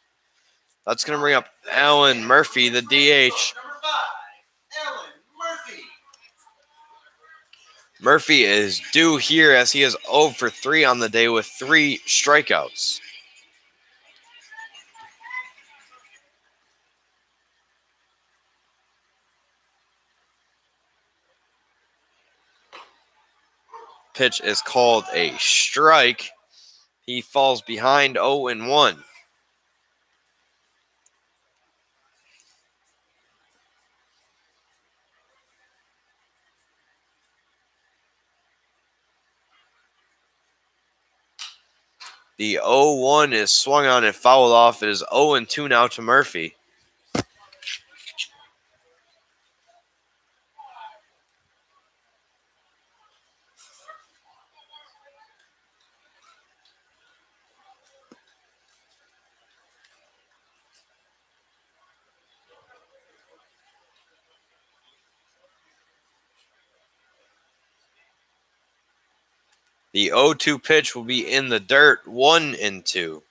[SPEAKER 1] That's going to bring up Alan Murphy, the DH.
[SPEAKER 2] Number 5, Alan Murphy.
[SPEAKER 1] Murphy is due here as he is 0 for 3 on the day with 3 strikeouts. Pitch is called a strike. He falls behind 0-1. The 0-1 is swung on and fouled off. It is 0-2 now to Murphy. The 0-2 pitch will be in the dirt, 1-2.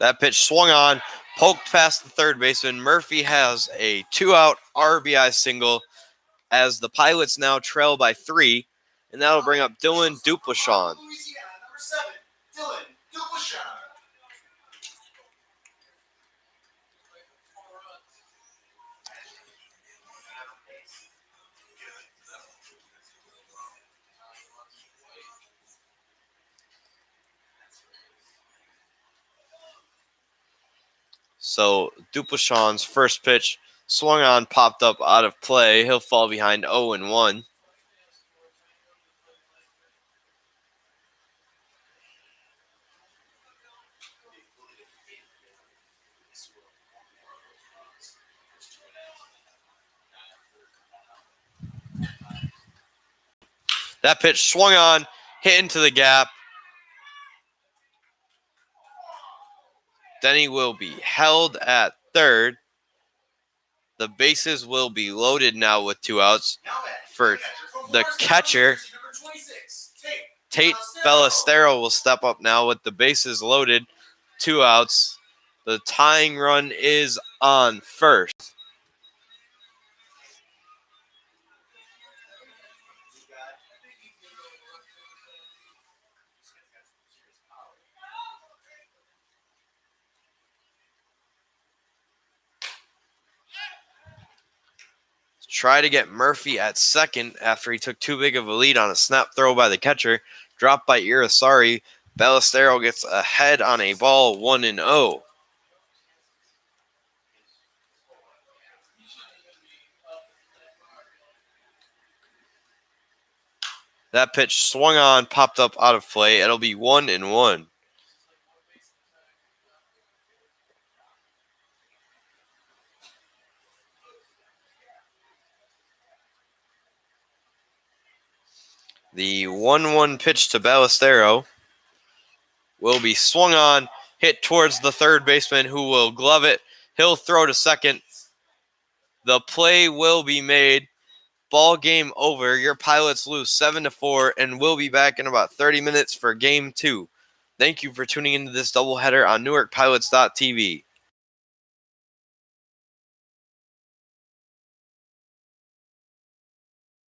[SPEAKER 1] That pitch swung on, poked past the third baseman. Murphy has a 2-out RBI single as the Pilots now trail by 3, and that'll bring up Dylan Duplachon.
[SPEAKER 2] Louisiana, number 7, Dylan Duplachon.
[SPEAKER 1] So Duplachon's first pitch swung on, popped up out of play. He'll fall behind 0-1. That pitch swung on, hit into the gap. Denny will be held at third. The bases will be loaded now with 2 outs. For the catcher, Tate Ballestero will step up now with the bases loaded, 2 outs. The tying run is on first. Try to get Murphy at second after he took too big of a lead on a snap throw by the catcher. Dropped by Irisari. Ballestero gets ahead on a ball, 1-0. That pitch swung on, popped up out of play. It'll be 1-1. The 1-1 pitch to Ballestero will be swung on, hit towards the third baseman, who will glove it. He'll throw to second. The play will be made. Ball game over. Your Pilots lose 7-4, and we'll be back in about 30 minutes for Game 2. Thank you for tuning into this doubleheader on NewarkPilots.tv.